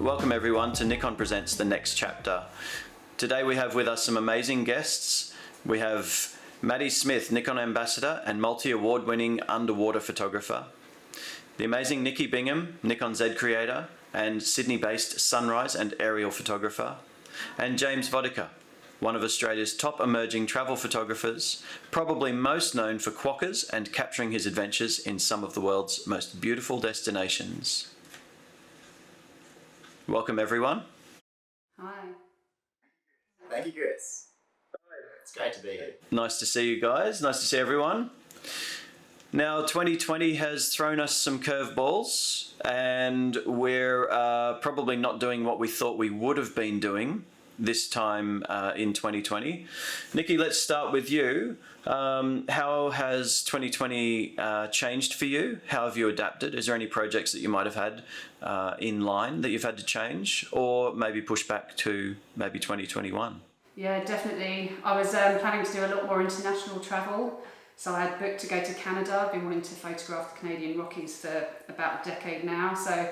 welcome everyone to Nikon Presents The Next Chapter. Today we have with us some amazing guests. We have Matty Smith, Nikon Ambassador and multi-award-winning underwater photographer. The amazing Nikki Bingham, Nikon Z creator and Sydney-based sunrise and aerial photographer. And James Vodicka, one of Australia's top emerging travel photographers, probably most known for quokkas and capturing his adventures in some of the world's most beautiful destinations. Welcome everyone. Hi. Thank you, Chris. It's great to be here. Nice to see you guys. Nice to see everyone. Now, 2020 has thrown us some curveballs, and we're probably not doing what we thought we would have been doing this time in 2020. Nikki, let's start with you. How has 2020 changed for you? How have you adapted? Is there any projects that you might have had in line that you've had to change, or maybe push back to maybe 2021? Yeah, definitely. I was planning to do a lot more international travel. So I had booked to go to Canada. I've been wanting to photograph the Canadian Rockies for about a decade now. So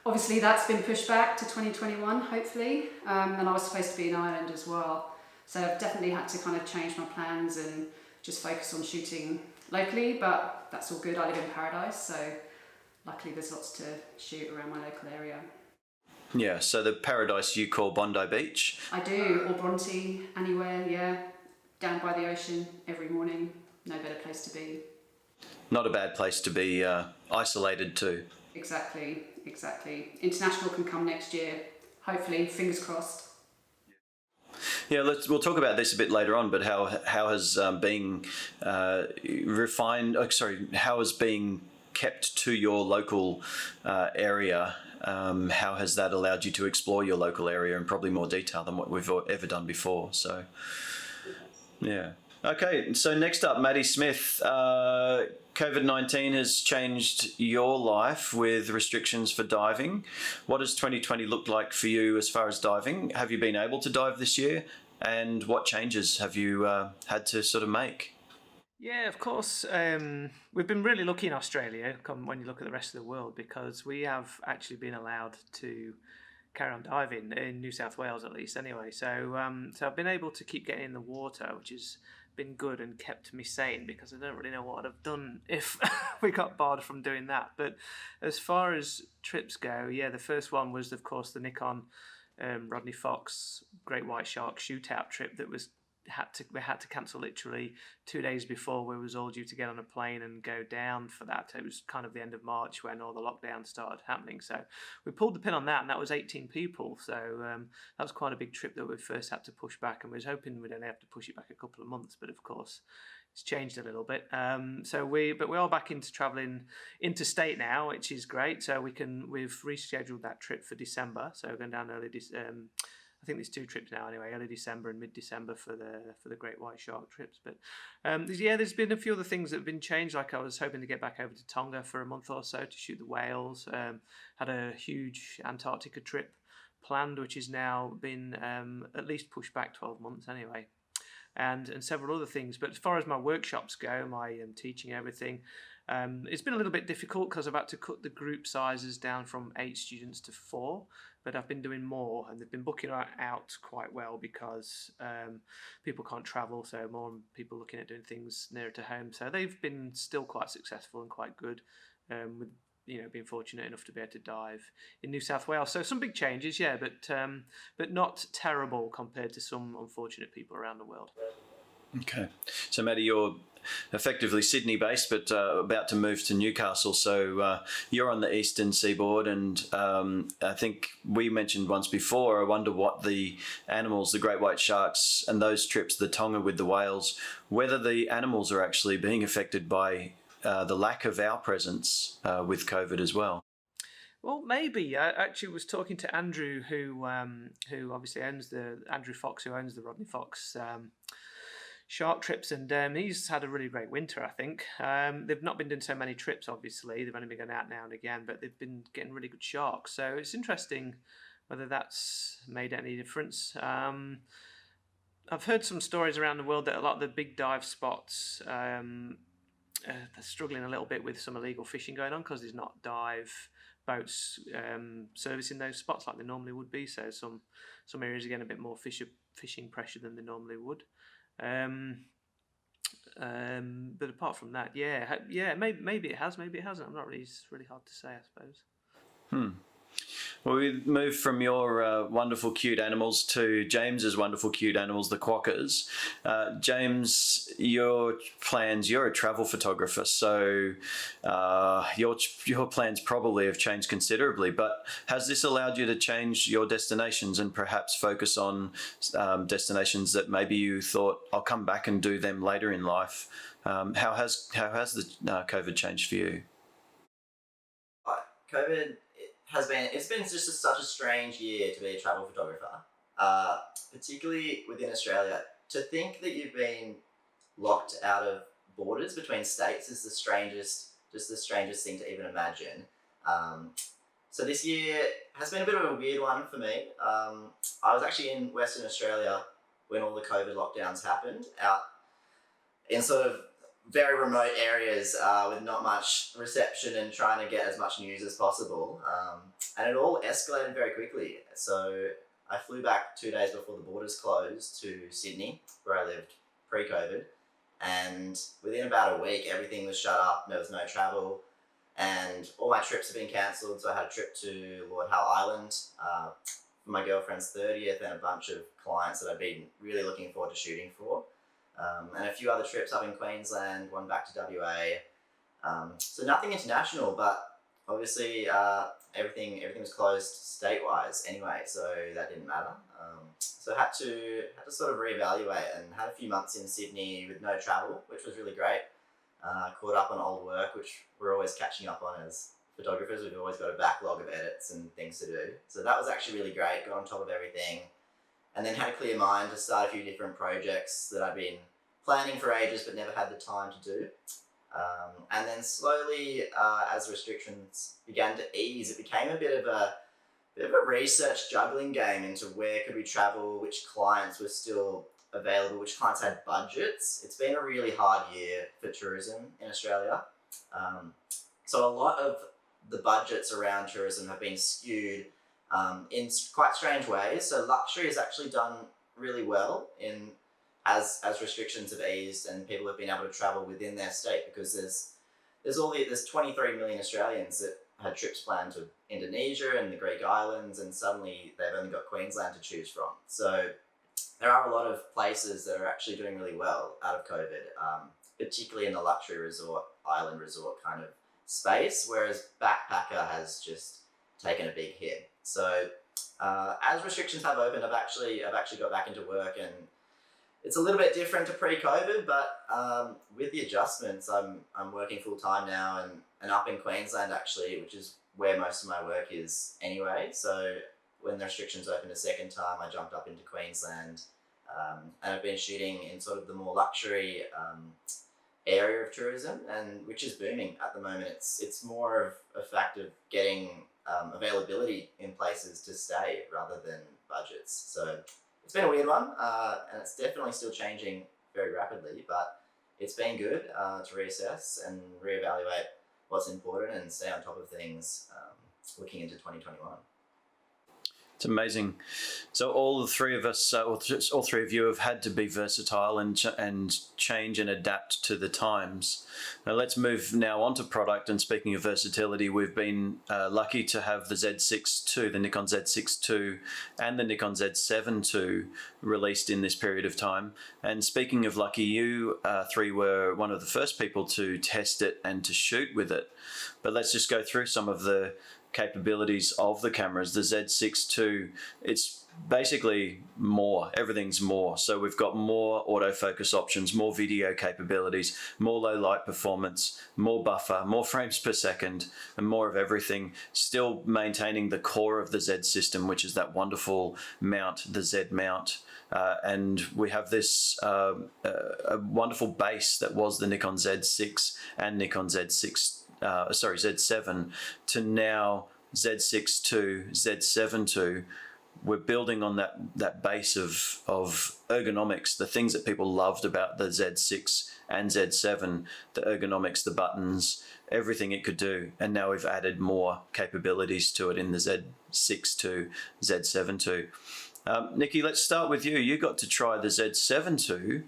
obviously that's been pushed back to 2021, hopefully. And I was supposed to be in Ireland as well. So I've definitely had to kind of change my plans and just focus on shooting locally, but that's all good. I live in Paradise, so luckily there's lots to shoot around my local area. Yeah, so the Paradise you call Bondi Beach? I do, or Bronte, anywhere, yeah. Down by the ocean every morning. No better place to be. Not a bad place to be isolated too. Exactly, exactly. International can come next year, hopefully, fingers crossed. Yeah, we'll talk about this a bit later on, but how has being how has being kept to your local area, how has that allowed you to explore your local area in probably more detail than what we've ever done before? So, yeah. Okay, so next up, Matty Smith. COVID-19 has changed your life with restrictions for diving. What has 2020 looked like for you as far as diving? Have you been able to dive this year? And what changes have you had to sort of make? Yeah, of course. We've been really lucky in Australia when you look at the rest of the world, because we have actually been allowed to carry on diving in New South Wales, at least anyway. So I've been able to keep getting in the water, which has been good and kept me sane, because I don't really know what I'd have done if we got barred from doing that. But as far as trips go, yeah, the first one was, of course, the Nikon Rodney Fox Great White Shark shootout trip that we had to cancel literally 2 days before we was all due to get on a plane and go down for that. It was kind of the end of March when all the lockdowns started happening. So we pulled the pin on that, and that was 18 people. So that was quite a big trip that we first had to push back, and we was hoping we'd only have to push it back a couple of months, but of course it's changed a little bit. But we are back into travelling interstate now, which is great. So we've rescheduled that trip for December. So we're going down early I think there's 2 trips now anyway, early December and mid-December for the Great White Shark trips. But yeah, there's been a few other things that have been changed. Like I was hoping to get back over to Tonga for a month or so to shoot the whales. Had a huge Antarctica trip planned, which has now been at least pushed back 12 months anyway. And several other things. But as far as my workshops go, my teaching, everything, it's been a little bit difficult because I've had to cut the group sizes down from 8 students to 4, but I've been doing more, and they've been booking out quite well because people can't travel, so more people looking at doing things nearer to home. So they've been still quite successful and quite good, with being fortunate enough to be able to dive in New South Wales. So some big changes, yeah, but not terrible compared to some unfortunate people around the world. Okay, so Matty, you're effectively Sydney-based, but about to move to Newcastle. So you're on the eastern seaboard, and I think we mentioned once before, I wonder what the animals, the great white sharks, and those trips, the Tonga with the whales, whether the animals are actually being affected by the lack of our presence with COVID as well. Well, maybe. I actually was talking to Andrew, who obviously owns Andrew Fox, who owns the Rodney Fox shark trips, and he's had a really great winter, I think. They've not been doing so many trips, obviously. They've only been going out now and again, but they've been getting really good sharks. So it's interesting whether that's made any difference. I've heard some stories around the world that a lot of the big dive spots they're struggling a little bit with some illegal fishing going on because there's not dive boats servicing those spots like they normally would be. So some areas are getting a bit more fishing pressure than they normally would. But apart from that, maybe it has, maybe it hasn't. It's really hard to say, I suppose. Well, we moved from your wonderful, cute animals to James's wonderful, cute animals, the quokkas. James, you're a travel photographer, so your plans probably have changed considerably, but has this allowed you to change your destinations and perhaps focus on destinations that maybe you thought, I'll come back and do them later in life? How has the COVID changed for you? COVID it's been just such a strange year to be a travel photographer, particularly within Australia. To think that you've been locked out of borders between states is the strangest thing to even imagine. So this year has been a bit of a weird one for me. I was actually in Western Australia when all the COVID lockdowns happened, out in sort of very remote areas with not much reception and trying to get as much news as possible. And it all escalated very quickly. So I flew back 2 days before the borders closed to Sydney, where I lived pre-COVID. And within about a week, everything was shut up. There was no travel. And all my trips have been cancelled. So I had a trip to Lord Howe Island for my girlfriend's 30th and a bunch of clients that I've been really looking forward to shooting for. And a few other trips up in Queensland, one back to WA. So nothing international, but obviously everything was closed state-wise anyway, so that didn't matter. So I had to sort of reevaluate, and had a few months in Sydney with no travel, which was really great. Caught up on old work, which we're always catching up on as photographers. We've always got a backlog of edits and things to do. So that was actually really great, got on top of everything. And then had a clear mind to start a few different projects that I've been planning for ages but never had the time to do. And then slowly, as restrictions began to ease, it became a bit of a research juggling game into where could we travel, which clients were still available, which clients had budgets. It's been a really hard year for tourism in Australia. So a lot of the budgets around tourism have been skewed in quite strange ways. So luxury has actually done really well as restrictions have eased and people have been able to travel within their state, because there's 23 million Australians that had trips planned to Indonesia and the Greek islands, and suddenly they've only got Queensland to choose from. So there are a lot of places that are actually doing really well out of COVID, particularly in the luxury resort, island resort kind of space, whereas backpacker has just taken a big hit. So as restrictions have opened, I've actually got back into work, and it's a little bit different to pre-COVID, but with the adjustments, I'm working full time now and up in Queensland actually, which is where most of my work is anyway. So when the restrictions opened a second time, I jumped up into Queensland, and I've been shooting in sort of the more luxury area of tourism, and which is booming at the moment. It's more of a fact of getting availability in places to stay rather than budgets. So it's been a weird one, and it's definitely still changing very rapidly, but it's been good to reassess and reevaluate what's important and stay on top of things looking into 2021. It's amazing. So all the three of us, all three of you, have had to be versatile and change and adapt to the times. Now let's move now on to product. And speaking of versatility, we've been lucky to have the Z6 II, the Nikon Z6 II, and the Nikon Z7 II released in this period of time. And speaking of lucky, you three were one of the first people to test it and to shoot with it. But let's just go through some of the capabilities of the cameras. The Z6 II, it's basically more, everything's more. So we've got more autofocus options, more video capabilities, more low light performance, more buffer, more frames per second, and more of everything, still maintaining the core of the Z system, which is that wonderful mount, the Z mount. And we have this a wonderful base that was the Nikon Z6 and Nikon Z7 to now Z6 II, Z7 II, we're building on that base of ergonomics, the things that people loved about the Z6 and Z7, the ergonomics, the buttons, everything it could do. And now we've added more capabilities to it in the Z6 to Z7 to. Nikki, let's start with you. You got to try the Z7 II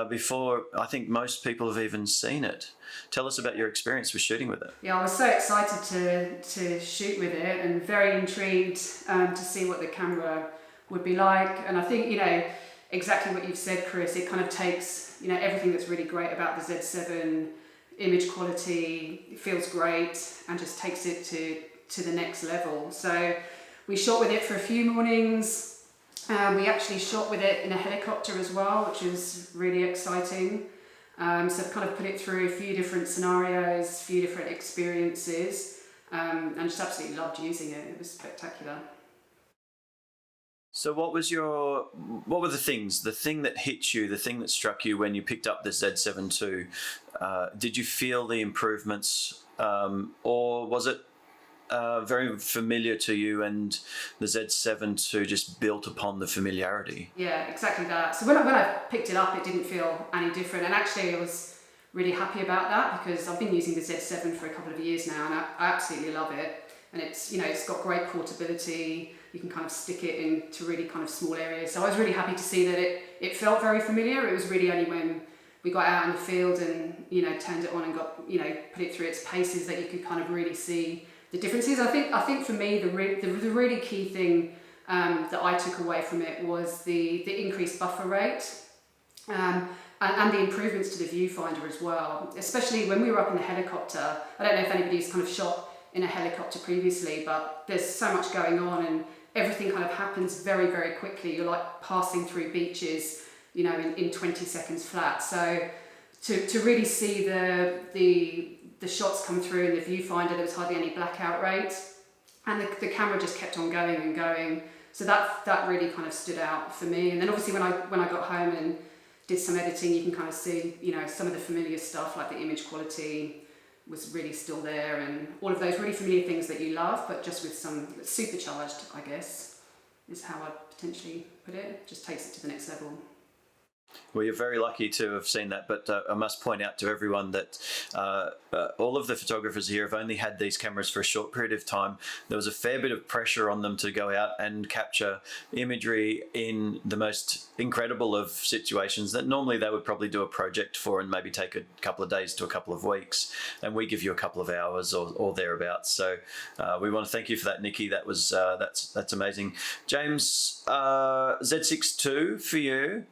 before I think most people have even seen it. Tell us about your experience with shooting with it. Yeah, I was so excited to shoot with it and very intrigued to see what the camera would be like. And I think, you know, exactly what you've said, Chris, it kind of takes, you know, everything that's really great about the Z7, image quality, it feels great, and just takes it to the next level. So we shot with it for a few mornings. We actually shot with it in a helicopter as well, which was really exciting. So I've kind of put it through a few different scenarios, a few different experiences, and just absolutely loved using it. It was spectacular. So what were the things, the thing that hit you, the thing that struck you when you picked up the Z7 II? Did you feel the improvements, or was it very familiar to you, and the Z7 II just built upon the familiarity? Yeah, exactly that. So when I picked it up, it didn't feel any different, and actually I was really happy about that because I've been using the Z7 for a couple of years now, and I absolutely love it. And it's, you know, it's got great portability. You can kind of stick it into really kind of small areas. So I was really happy to see that it felt very familiar. It was really only when we got out in the field and, you know, turned it on and got, you know, put it through its paces that you could kind of really see the differences. I think for me the really key thing that I took away from it was the increased buffer rate and the improvements to the viewfinder as well. Especially when we were up in the helicopter. I don't know if anybody's kind of shot in a helicopter previously, but there's so much going on and everything kind of happens very, very quickly. You're like passing through beaches, you know, in 20 seconds flat. So to really see the shots come through in the viewfinder, there was hardly any blackout rate, and the camera just kept on going and going. So that really kind of stood out for me. And then obviously when I got home and did some editing, you can kind of see, you know, some of the familiar stuff like the image quality was really still there, and all of those really familiar things that you love, but just with some supercharged, I guess, is how I'd potentially put it. Just takes it to the next level. Well, you're very lucky to have seen that, but I must point out to everyone that all of the photographers here have only had these cameras for a short period of time. There was a fair bit of pressure on them to go out and capture imagery in the most incredible of situations that normally they would probably do a project for and maybe take a couple of days to a couple of weeks, and we give you a couple of hours or thereabouts. So we want to thank you for that, Nikki. That was that's amazing. James, Z6 II for you.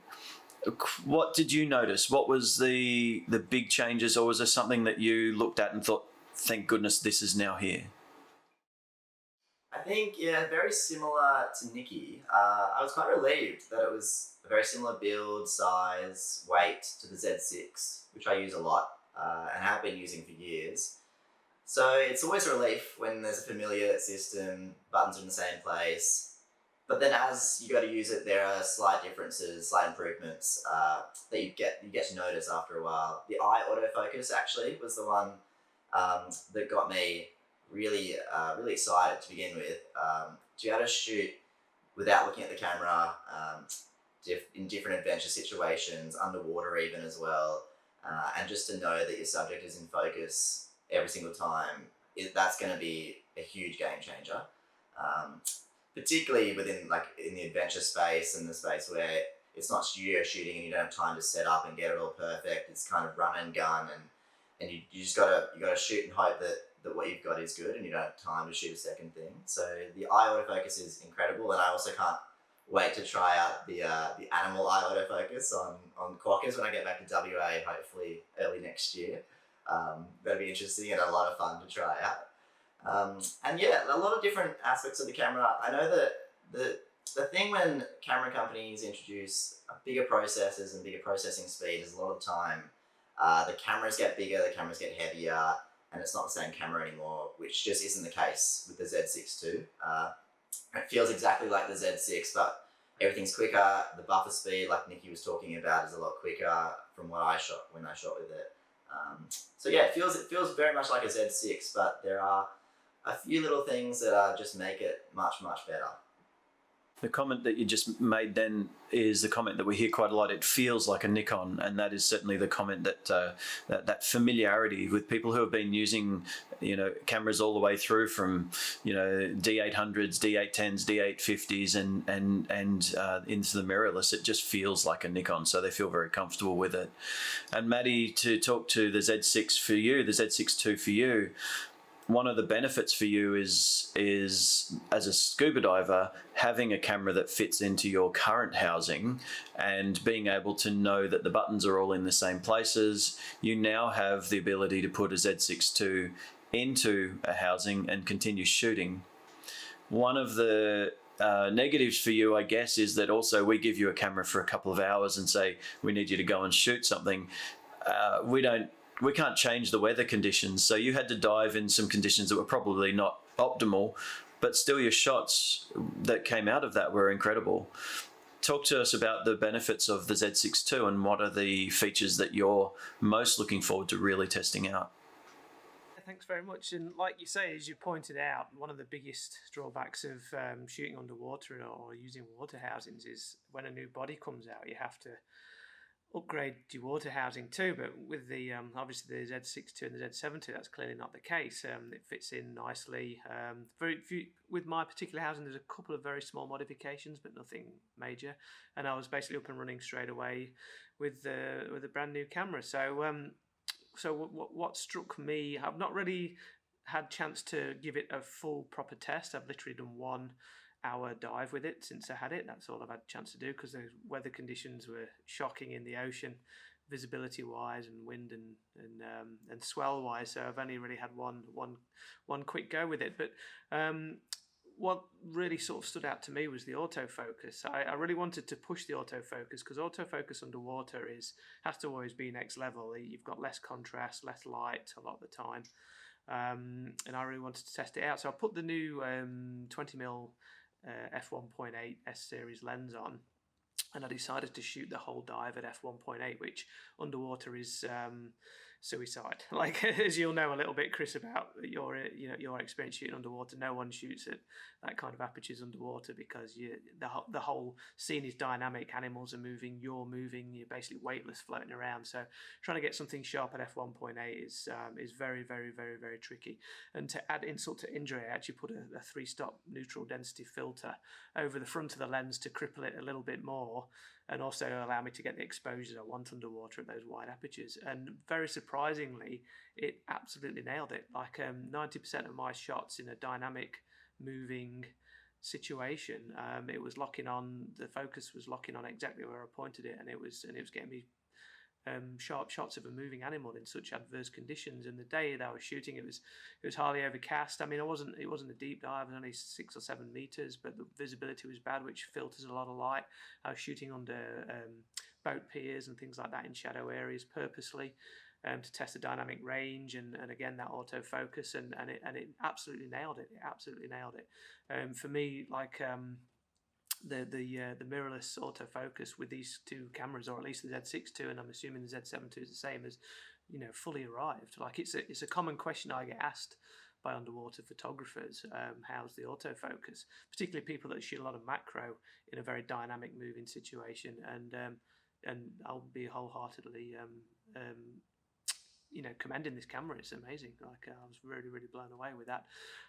What did you notice? What was the big changes, or was there something that you looked at and thought, thank goodness this is now here? I think, yeah, very similar to Nikki. I was quite relieved that it was a very similar build, size, weight to the Z6, which I use a lot and have been using for years. So it's always a relief when there's a familiar system, buttons are in the same place. But then as you got to use it, there are slight differences, slight improvements that you get to notice after a while. The eye autofocus actually was the one that got me really excited to begin with. To be able to shoot without looking at the camera, in different adventure situations, underwater even as well, and just to know that your subject is in focus every single time, that's going to be a huge game changer. Particularly within in the adventure space and the space where it's not studio shooting and you don't have time to set up and get it all perfect. It's kind of run and gun, and you just gotta shoot and hope that what you've got is good, and you don't have time to shoot a second thing. So the eye autofocus is incredible, and I also can't wait to try out the animal eye autofocus on quokkas when I get back to WA, hopefully early next year. That'll be interesting and a lot of fun to try out. And yeah, a lot of different aspects of the camera. I know that the thing when camera companies introduce bigger processors and bigger processing speed is a lot of the time the cameras get bigger, the cameras get heavier, and it's not the same camera anymore, which just isn't the case with the Z6 II. It feels exactly like the Z6, but everything's quicker. The buffer speed, like Nikki was talking about, is a lot quicker from what I shot when I shot with it. So yeah, it feels very much like a Z6, but there are a few little things that just make it much, much better. The comment that you just made then is the comment that we hear quite a lot. It feels like a Nikon, and that is certainly the comment that familiarity with people who have been using, cameras all the way through from, D800s, D810s, D850s, and into the mirrorless. It just feels like a Nikon, so they feel very comfortable with it. And Matty, to talk to the Z6 for you, the Z6 II for you. One of the benefits for you is as a scuba diver, having a camera that fits into your current housing and being able to know that the buttons are all in the same places. You now have the ability to put a Z6 II into a housing and continue shooting. One of the negatives for you, I guess, is that also we give you a camera for a couple of hours and say, we need you to go and shoot something. We can't change the weather conditions, so you had to dive in some conditions that were probably not optimal, but still your shots that came out of that were incredible. Talk to us about the benefits of the Z6 II and what are the features that you're most looking forward to really testing out. Thanks very much. And like you say, as you pointed out, one of the biggest drawbacks of shooting underwater or using water housings is when a new body comes out, you have to upgrade your water housing too, but with the obviously the Z6 II and the Z7 II, that's clearly not the case. It fits in nicely. With my particular housing, there's a couple of very small modifications, but nothing major. And I was basically up and running straight away with a brand new camera. So what struck me, I've not really had chance to give it a full proper test. I've literally done 1 hour dive with it since I had it. That's all I've had a chance to do because the weather conditions were shocking in the ocean, visibility wise and wind and swell wise. So I've only really had one quick go with it. But what really sort of stood out to me was the autofocus. I really wanted to push the autofocus because autofocus underwater has to always be next level. You've got less contrast, less light a lot of the time. And I really wanted to test it out. So I put the new 20mm f1.8 S series lens on, and I decided to shoot the whole dive at f1.8, which underwater is suicide. Like, as you'll know a little bit, Chris, about your experience shooting underwater, no one shoots at that kind of apertures underwater because the whole scene is dynamic. Animals are moving, you're moving, you're basically weightless floating around. So trying to get something sharp at f1.8 is very, very, very, very tricky. And to add insult to injury, I actually put a 3-stop neutral density filter over the front of the lens to cripple it a little bit more, and also allow me to get the exposures I want underwater at those wide apertures. And very surprisingly, it absolutely nailed it. Like 90% of my shots in a dynamic, moving situation, it was locking on. The focus was locking on exactly where I pointed it, and it was getting me sharp shots of a moving animal in such adverse conditions. And the day that I was shooting, it was hardly overcast. I mean, it wasn't a deep dive, it was only 6 or 7 meters, but the visibility was bad, which filters a lot of light. I was shooting under boat piers and things like that in shadow areas purposely to test the dynamic range and again that autofocus, and it absolutely nailed it. It absolutely nailed it. For me, like the mirrorless autofocus with these 2 cameras, or at least the Z6 II, and I'm assuming the Z7 II is the same, as fully arrived. Like, it's a common question I get asked by underwater photographers. How's the autofocus, particularly people that shoot a lot of macro in a very dynamic moving situation, and I'll be wholeheartedly commending this camera. It's amazing. Like, I was really, really blown away with that.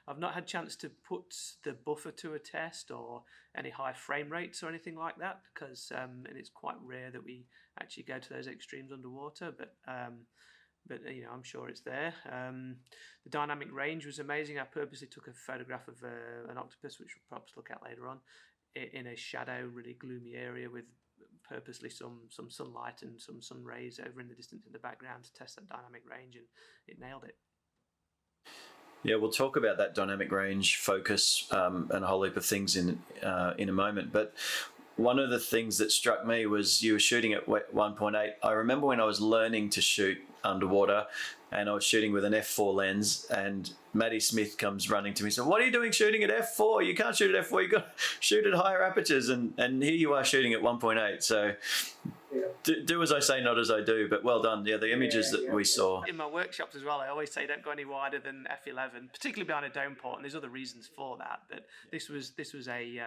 I've not had a chance to put the buffer to a test or any high frame rates or anything like that, because and it's quite rare that we actually go to those extremes underwater, but I'm sure it's there. The dynamic range was amazing. I purposely took a photograph of an octopus, which we'll perhaps look at later on, in a shadow, really gloomy area with purposely some sunlight and some sun rays over in the distance in the background to test that dynamic range, and it nailed it. Yeah, we'll talk about that dynamic range, focus, and a whole heap of things in a moment. But one of the things that struck me was you were shooting at 1.8. I remember when I was learning to shoot underwater, and I was shooting with an f4 lens, and Matty Smith comes running to me and said, "What are you doing shooting at f4? You can't shoot at f4, you've got to shoot at higher apertures." And here you are shooting at 1.8. So do as I say, not as I do, but well done. Yeah, the images that we saw. In my workshops as well, I always say don't go any wider than f11, particularly behind a dome port, and there's other reasons for that, but this was a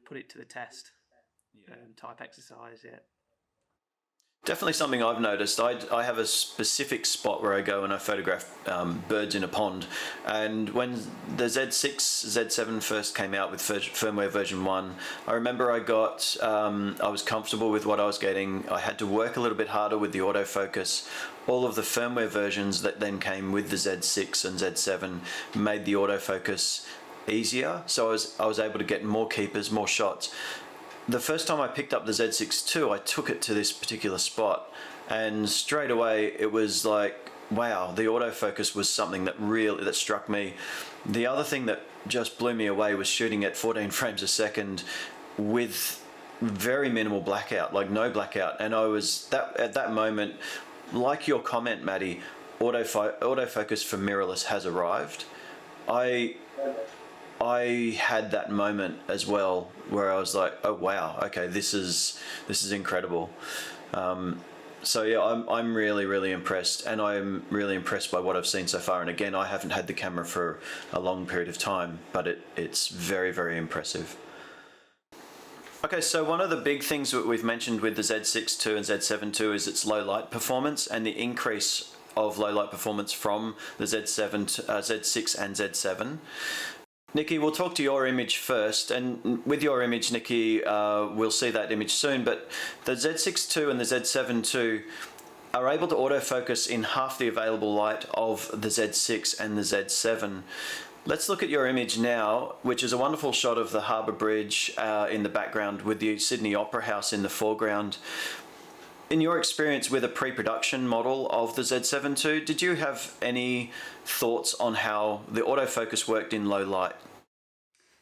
put it to the test type exercise, yeah. Definitely something I've noticed. I have a specific spot where I go and I photograph birds in a pond. And when the Z6, Z7 first came out with firmware version 1, I remember I was comfortable with what I was getting. I had to work a little bit harder with the autofocus. All of the firmware versions that then came with the Z6 and Z7 made the autofocus easier. So I was able to get more keepers, more shots. The first time I picked up the Z6 II, I took it to this particular spot, and straight away it was like, wow, the autofocus was something that struck me. The other thing that just blew me away was shooting at 14 frames a second with very minimal blackout, like no blackout. And I was at that moment, like your comment, Matty, autofocus for mirrorless has arrived. I had that moment as well where I was like, oh wow, okay, this is incredible. So yeah, I'm really, really impressed, and I'm really impressed by what I've seen so far. And again, I haven't had the camera for a long period of time, but it's very, very impressive. Okay, so one of the big things that we've mentioned with the Z6 II and Z7 II is its low light performance and the increase of low light performance from the Z6 and Z7. Nikki, we'll talk to your image first, and with your image, Nikki, we'll see that image soon, but the Z6 II and the Z7 II are able to autofocus in half the available light of the Z6 and the Z7. Let's look at your image now, which is a wonderful shot of the Harbour Bridge in the background with the Sydney Opera House in the foreground. In your experience with a pre-production model of the Z7 II, did you have any thoughts on how the autofocus worked in low light?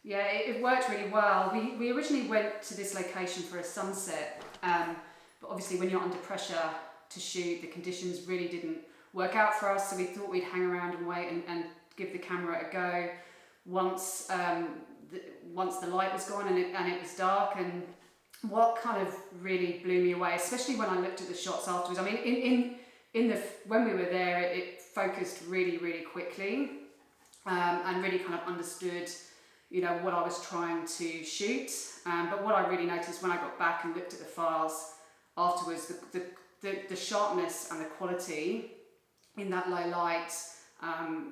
Yeah, it worked really well. We originally went to this location for a sunset, but obviously when you're under pressure to shoot, the conditions really didn't work out for us, so we thought we'd hang around and wait and give the camera a go once the light was gone and it was dark. And what kind of really blew me away, especially when I looked at the shots afterwards. I mean, when we were there, it focused really, really quickly, and really kind of understood, what I was trying to shoot. But what I really noticed when I got back and looked at the files afterwards, the sharpness and the quality in that low light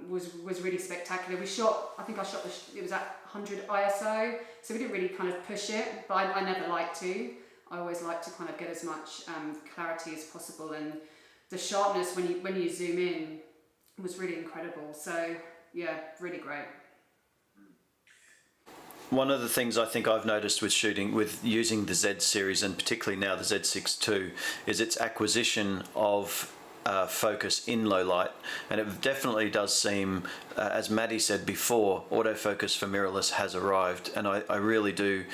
was really spectacular. It was at 100 ISO, so we didn't really kind of push it, but I never like to. I always like to kind of get as much clarity as possible, and the sharpness when you zoom in was really incredible. So yeah, really great. One of the things I think I've noticed with using the Z series, and particularly now the Z6 II, is its acquisition of focus in low light, and it definitely does seem, as Matty said before, autofocus for mirrorless has arrived, and I really do.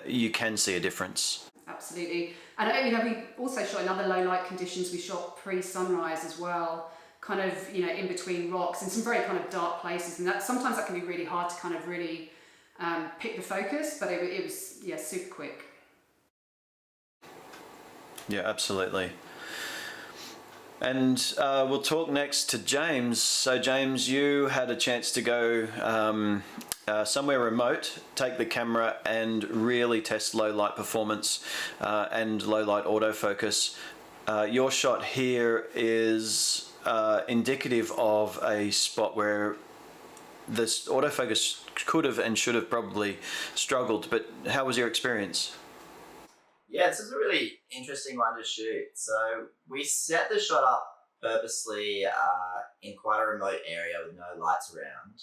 You can see a difference. Absolutely, and we also shot in other low light conditions. We shot pre-sunrise as well, kind of in between rocks in some very kind of dark places, and sometimes that can be really hard to kind of really pick the focus, but it was super quick. Yeah, absolutely. And we'll talk next to James. So James, you had a chance to go somewhere remote, take the camera and really test low light performance and low light autofocus. Your shot here is indicative of a spot where this autofocus could have and should have probably struggled, but how was your experience? Yeah, this is a really interesting one to shoot. So we set the shot up purposely in quite a remote area with no lights around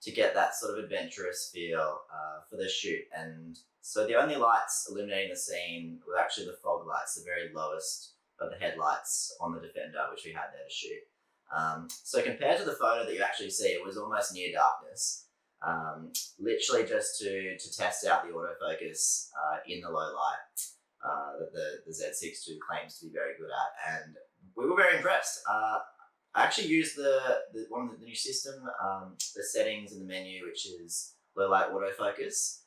to get that sort of adventurous feel for the shoot. And so the only lights illuminating the scene were actually the fog lights, the very lowest of the headlights on the Defender, which we had there to shoot. So compared to the photo that you actually see, it was almost near darkness. Literally just to test out the autofocus in the low light that the Z6 II claims to be very good at. And we were very impressed. I actually used the one of the new system, the settings in the menu, which is low light autofocus,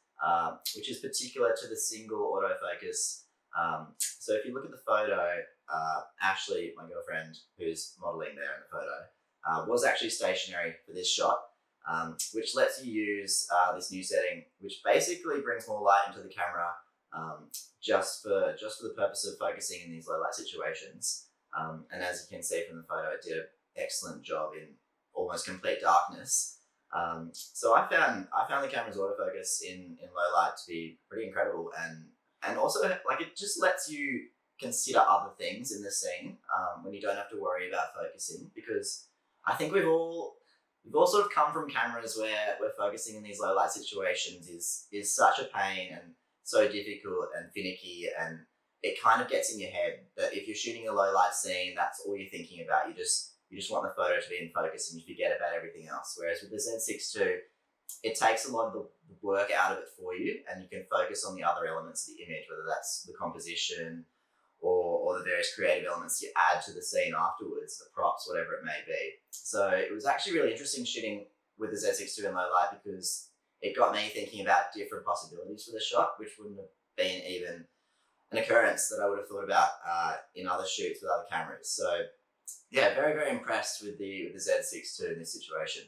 which is particular to the single autofocus. So if you look at the photo, Ashley, my girlfriend, who's modeling there in the photo, was actually stationary for this shot, which lets you use this new setting, which basically brings more light into the camera, just for the purpose of focusing in these low light situations. And as you can see from the photo, it did an excellent job in almost complete darkness. So I found the camera's autofocus in low light to be pretty incredible, and also like it just lets you consider other things in the scene when you don't have to worry about focusing, because I think we've all sort of come from cameras where focusing in these low light situations is such a pain and so difficult and finicky, and it kind of gets in your head that if you're shooting a low light scene, that's all you're thinking about. You just want the photo to be in focus and you forget about everything else. Whereas with the Z6 II, it takes a lot of the work out of it for you, and you can focus on the other elements of the image, whether that's the composition or the various creative elements you add to the scene afterwards, the props, whatever it may be. So it was actually really interesting shooting with the Z6 II in low light, because it got me thinking about different possibilities for the shot, which wouldn't have been even an occurrence that I would have thought about in other shoots with other cameras. So yeah, very, very impressed with the Z6 II in this situation.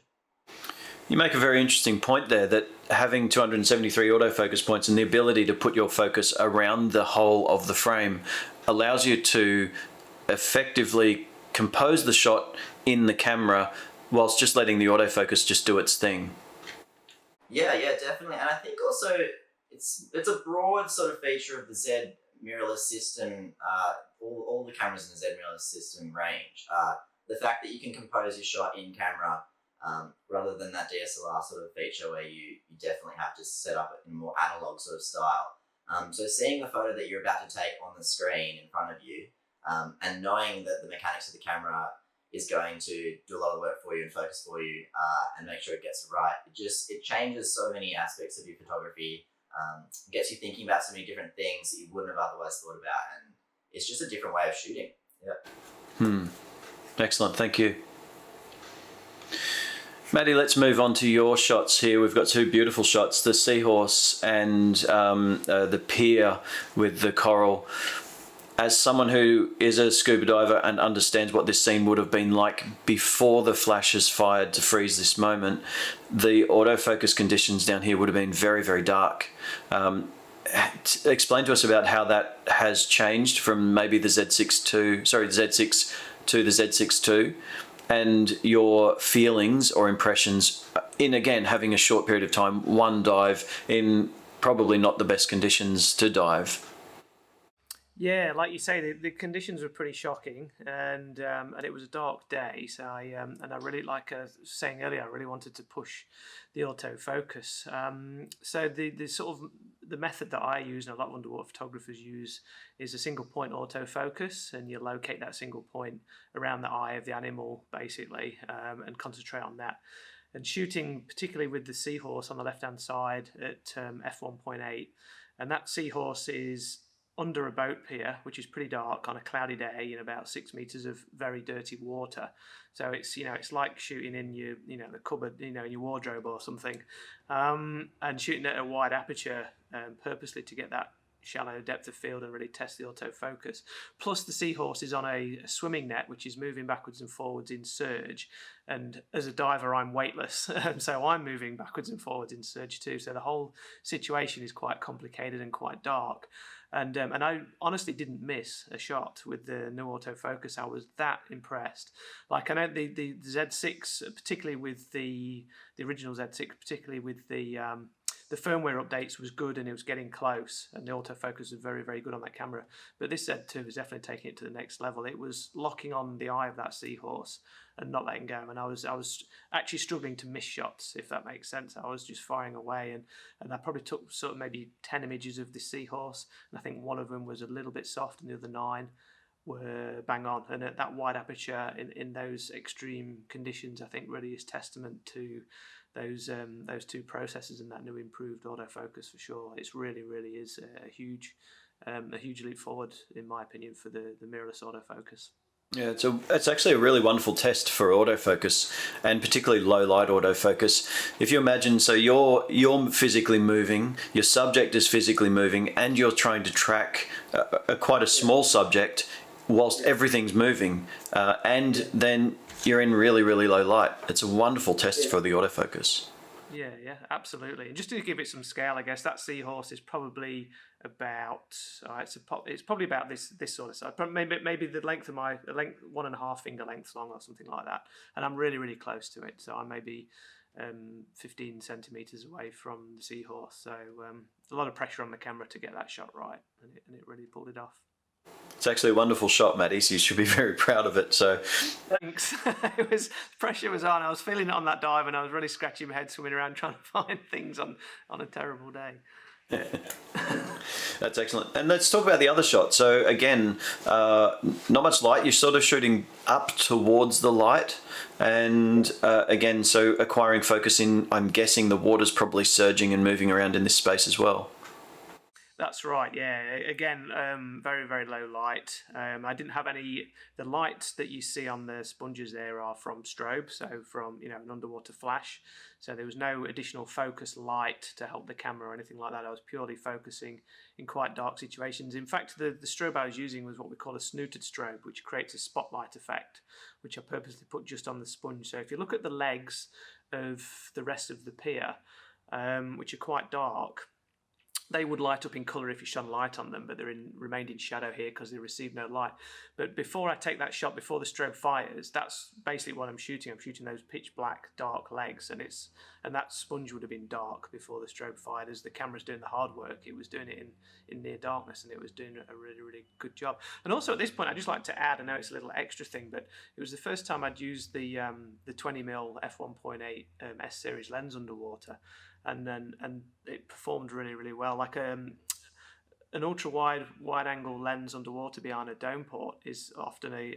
You make a very interesting point there, that having 273 autofocus points and the ability to put your focus around the whole of the frame allows you to effectively compose the shot in the camera whilst just letting the autofocus just do its thing. Yeah, definitely. And I think also it's a broad sort of feature of the Z mirrorless system, all the cameras in the Z mirrorless system range. The fact that you can compose your shot in camera, rather than that DSLR sort of feature where you definitely have to set up it in a more analog sort of style. So seeing the photo that you're about to take on the screen in front of you, and knowing that the mechanics of the camera is going to do a lot of the work for you and focus for you, and make sure it gets it right. It changes so many aspects of your photography, gets you thinking about so many different things that you wouldn't have otherwise thought about, and it's just a different way of shooting. Yeah. Excellent, thank you. Matty, let's move on to your shots here. We've got two beautiful shots, the seahorse and the pier with the coral. As someone who is a scuba diver and understands what this scene would have been like before the flashes fired to freeze this moment, the autofocus conditions down here would have been very, very dark. Explain to us about how that has changed from maybe the Z6 to the Z6 II, and your feelings or impressions in, again, having a short period of time, one dive in probably not the best conditions to dive. Yeah, like you say, the conditions were pretty shocking, and it was a dark day. So I really, like I was saying earlier, I really wanted to push the autofocus. So the sort of the method that I use and a lot of underwater photographers use is a single point autofocus, and you locate that single point around the eye of the animal basically, and concentrate on that. And shooting particularly with the seahorse on the left hand side at f1.8, and that seahorse is under a boat pier, which is pretty dark on a cloudy day in about 6 meters of very dirty water. So it's, it's like shooting in your, the cupboard, in your wardrobe or something, and shooting at a wide aperture, purposely to get that shallow depth of field and really test the autofocus. Plus the seahorse is on a swimming net, which is moving backwards and forwards in surge. And as a diver, I'm weightless, so I'm moving backwards and forwards in surge too. So the whole situation is quite complicated and quite dark. And I honestly didn't miss a shot with the new autofocus. I was that impressed. Like, I know the Z6, particularly with the original Z6, particularly with the firmware updates, was good and it was getting close, and the autofocus was very, very good on that camera. But this Z2 was definitely taking it to the next level. It was locking on the eye of that seahorse and not letting go. And I was actually struggling to miss shots, if that makes sense. I was just firing away, and I probably took sort of maybe 10 images of the seahorse, and I think one of them was a little bit soft and the other 9 were bang on. And at that wide aperture in those extreme conditions, I think really is testament to those two processes and that new improved autofocus for sure. It's really, really is a huge leap forward, in my opinion, for the mirrorless autofocus. Yeah, it's actually a really wonderful test for autofocus, and particularly low light autofocus. If you imagine, so you're physically moving, your subject is physically moving, and you're trying to track quite a small subject whilst everything's moving, and then you're in really, really low light. It's a wonderful test for the autofocus. Yeah, absolutely. And just to give it some scale, I guess that seahorse is probably about it's probably about this sort of size. Maybe the length of my 1.5 finger lengths long or something like that. And I'm really, really close to it. So I'm maybe 15 centimeters away from the seahorse. So a lot of pressure on the camera to get that shot right, and it really pulled it off. It's actually a wonderful shot, Matty, so you should be very proud of it. So, thanks. Pressure was on. I was feeling it on that dive, and I was really scratching my head swimming around trying to find things on a terrible day. Yeah. That's excellent. And let's talk about the other shot. So again, not much light. You're sort of shooting up towards the light, and again, so acquiring focus in. I'm guessing the water's probably surging and moving around in this space as well. That's right, yeah. Again, very, very low light. I didn't have any... The light that you see on the sponges there are from strobe, so from, an underwater flash. So there was no additional focus light to help the camera or anything like that. I was purely focusing in quite dark situations. In fact, the strobe I was using was what we call a snooted strobe, which creates a spotlight effect, which I purposely put just on the sponge. So if you look at the legs of the rest of the pier, which are quite dark, they would light up in colour if you shone light on them, but they're remained in shadow here because they receive no light. But before I take that shot, before the strobe fires, that's basically what I'm shooting. I'm shooting those pitch black, dark legs, and that sponge would have been dark before the strobe fired. As the camera's doing the hard work, it was doing it in near darkness, and it was doing a really, really good job. And also at this point, I'd just like to add, I know it's a little extra thing, but it was the first time I'd used the 20mm f1.8 S series lens underwater. And it performed really, really well. Like an ultra wide angle lens underwater behind a dome port is often a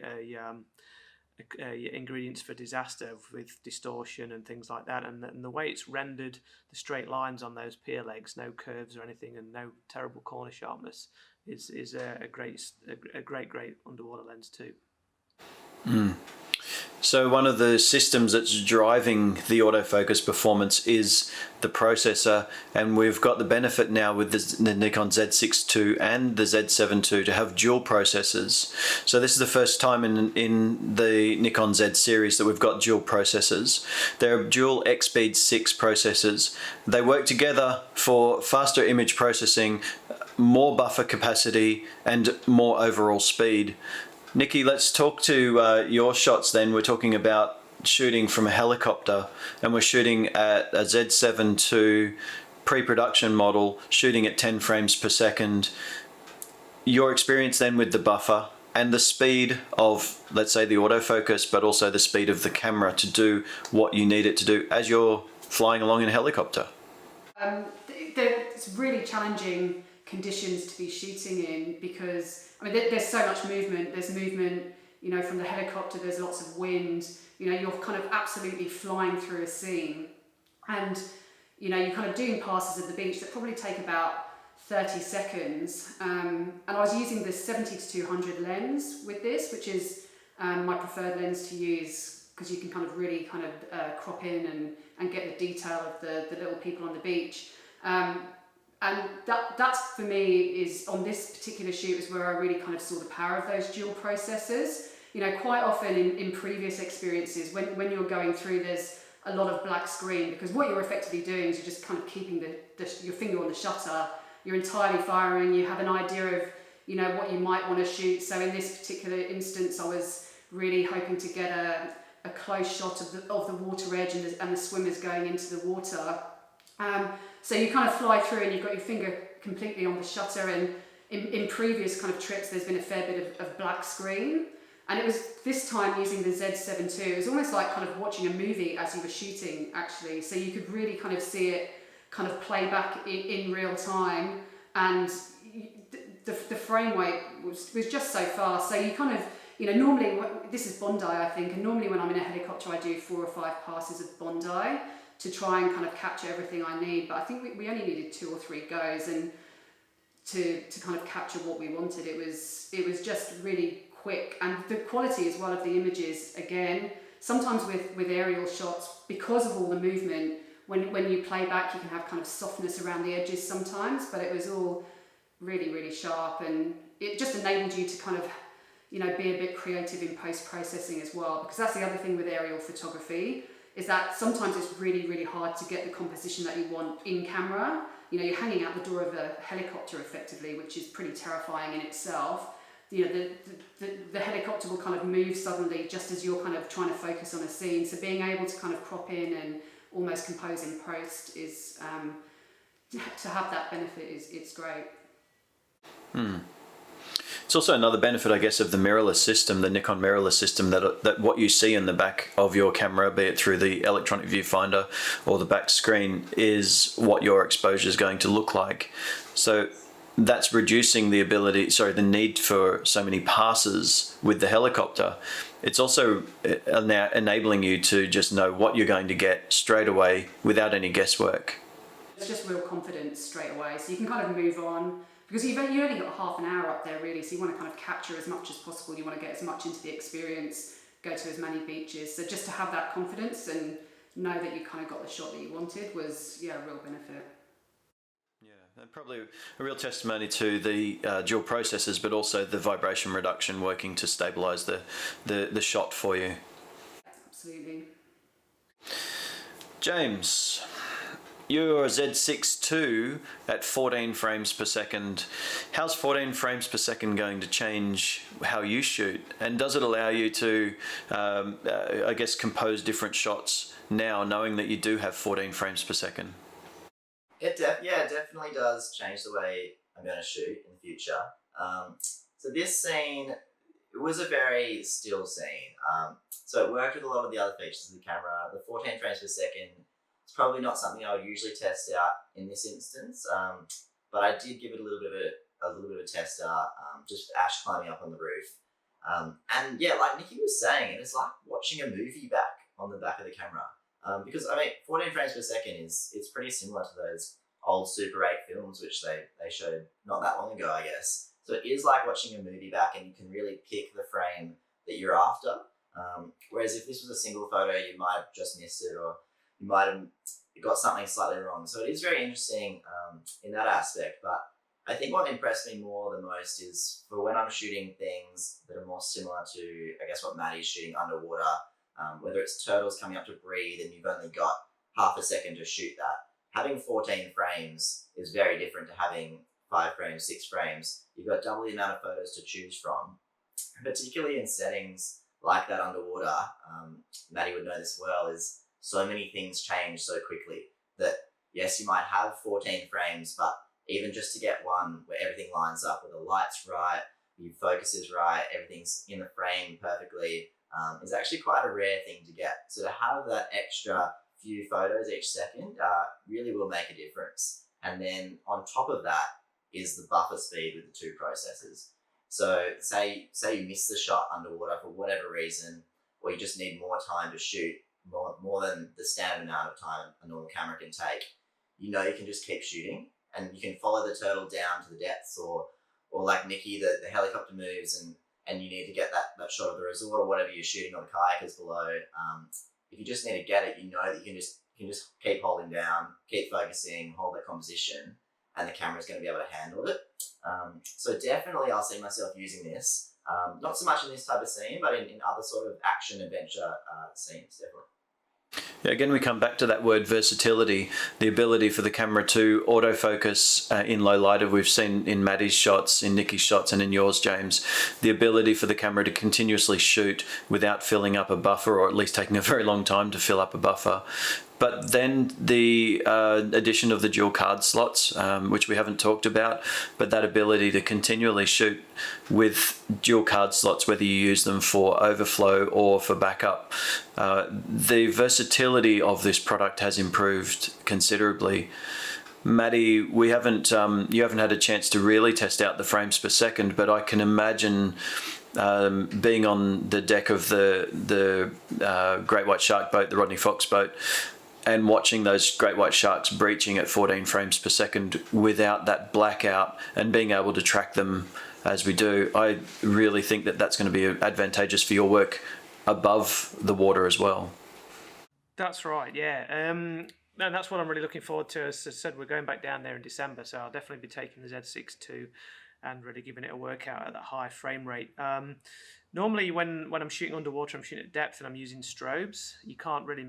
ingredients for disaster with distortion and things like that. And the way it's rendered the straight lines on those pier legs, no curves or anything, and no terrible corner sharpness, is a great underwater lens too. Mm. So one of the systems that's driving the autofocus performance is the processor, and we've got the benefit now with the Nikon Z6 II and the Z7 II to have dual processors. So this is the first time in the Nikon Z series that we've got dual processors. They're dual X-Speed 6 processors. They work together for faster image processing, more buffer capacity, and more overall speed. Nikki, let's talk to your shots then. We're talking about shooting from a helicopter, and we're shooting at a Z7 II pre-production model, shooting at 10 frames per second. Your experience then with the buffer and the speed of, let's say, the autofocus, but also the speed of the camera to do what you need it to do as you're flying along in a helicopter. It's really challenging conditions to be shooting in because there's so much movement. There's movement, from the helicopter. There's lots of wind. You're kind of absolutely flying through a scene, and you're kind of doing passes at the beach that probably take about 30 seconds. And I was using the 70-200 lens with this, which is my preferred lens to use because you can kind of really crop in and get the detail of the little people on the beach. And that's for me is on this particular shoot is where I really kind of saw the power of those dual processors. Quite often in previous experiences, when you're going through, there's a lot of black screen because what you're effectively doing is you're just kind of keeping your finger on the shutter. You're entirely firing. You have an idea of what you might want to shoot. So in this particular instance, I was really hoping to get a close shot of the water edge and the swimmers going into the water. So you kind of fly through and you've got your finger completely on the shutter, and in previous kind of trips there's been a fair bit of black screen, and it was this time using the Z7 II, it was almost like kind of watching a movie as you were shooting actually, so you could really kind of see it kind of play back in real time, and the frame rate was just so fast, so you kind of, normally, this is Bondi I think, and normally when I'm in a helicopter I do 4 or 5 passes of Bondi to try and kind of capture everything I need, but I think we only needed 2 or 3 goes, and to kind of capture what we wanted, it was just really quick, and the quality as well of the images, again, sometimes with aerial shots, because of all the movement, when you play back, you can have kind of softness around the edges sometimes, but it was all really, really sharp, and it just enabled you to kind of, you know, be a bit creative in post-processing as well, because that's the other thing with aerial photography, is that sometimes it's really, really hard to get the composition that you want in camera. You know, you're hanging out the door of a helicopter effectively, which is pretty terrifying in itself. You know, the helicopter will kind of move suddenly just as you're kind of trying to focus on a scene. So being able to kind of crop in and almost compose in post is, to have that benefit it's great. It's also another benefit, I guess, of the mirrorless system, the Nikon mirrorless system, that what you see in the back of your camera, be it through the electronic viewfinder or the back screen, is what your exposure is going to look like. So that's reducing the need for so many passes with the helicopter. It's also now enabling you to just know what you're going to get straight away without any guesswork. It's just real confidence straight away, so you can kind of move on, because you only got half an hour up there really, so you want to kind of capture as much as possible, you want to get as much into the experience, go to as many beaches, so just to have that confidence and know that you kind of got the shot that you wanted was, yeah, a real benefit. And probably a real testimony to the dual processors, but also the vibration reduction working to stabilise the shot for you. Absolutely. James, you're a Z6 II at 14 frames per second. How's 14 frames per second going to change how you shoot? And does it allow you to, I guess, compose different shots now, knowing that you do have 14 frames per second? It definitely does change the way I'm going to shoot in the future. So this scene, it was a very still scene. So it worked with a lot of the other features of the camera. The 14 frames per second is probably not something I would usually test out in this instance, but I did give it a little bit of a test out, just Ash climbing up on the roof. And yeah, like Nikki was saying, it's like watching a movie back on the back of the camera. Because I mean, 14 frames per second it's pretty similar to those old Super 8 films, which they showed not that long ago, I guess. So it is like watching a movie back, and you can really pick the frame that you're after. Whereas if this was a single photo, you might have just missed it, or you might have got something slightly wrong. So it is very interesting in that aspect. But I think what impressed me more the most is for when I'm shooting things that are more similar to, I guess, what Matty's shooting underwater. Whether it's turtles coming up to breathe and you've only got half a second to shoot that. Having 14 frames is very different to having 5 frames, 6 frames. You've got double the amount of photos to choose from, particularly in settings like that underwater. Matty would know this well, is so many things change so quickly that yes, you might have 14 frames, but even just to get one where everything lines up, where the light's right, your focus is right, everything's in the frame perfectly, is actually quite a rare thing to get. So to have that extra few photos each second really will make a difference. And then on top of that is the buffer speed with the 2 processors. So say you miss the shot underwater for whatever reason, or you just need more time to shoot, more than the standard amount of time a normal camera can take, you know you can just keep shooting, and you can follow the turtle down to the depths, or like Nikki, the helicopter moves and you need to get that shot of the resort or whatever you're shooting, or the kayakers below. If you just need to get it, you know that you can just keep holding down, keep focusing, hold that composition, and the camera's going to be able to handle it. So definitely I'll see myself using this. Not so much in this type of scene, but in other sort of action adventure scenes, definitely. Yeah, again, we come back to that word versatility, the ability for the camera to autofocus in low light, as we've seen in Matty's shots, in Nikki's shots, and in yours, James. The ability for the camera to continuously shoot without filling up a buffer, or at least taking a very long time to fill up a buffer. But then the addition of the dual card slots, which we haven't talked about, but that ability to continually shoot with dual card slots, whether you use them for overflow or for backup. The versatility of this product has improved considerably. Matty, we haven't, you haven't had a chance to really test out the frames per second, but I can imagine being on the deck of the Great White Shark boat, the Rodney Fox boat, and watching those great white sharks breaching at 14 frames per second without that blackout and being able to track them as we do, I really think that that's going to be advantageous for your work above the water as well. That's right, yeah. And that's what I'm really looking forward to. As I said, we're going back down there in December, so I'll definitely be taking the Z6 II and really giving it a workout at that high frame rate. Normally, when I'm shooting underwater, I'm shooting at depth and I'm using strobes. You can't really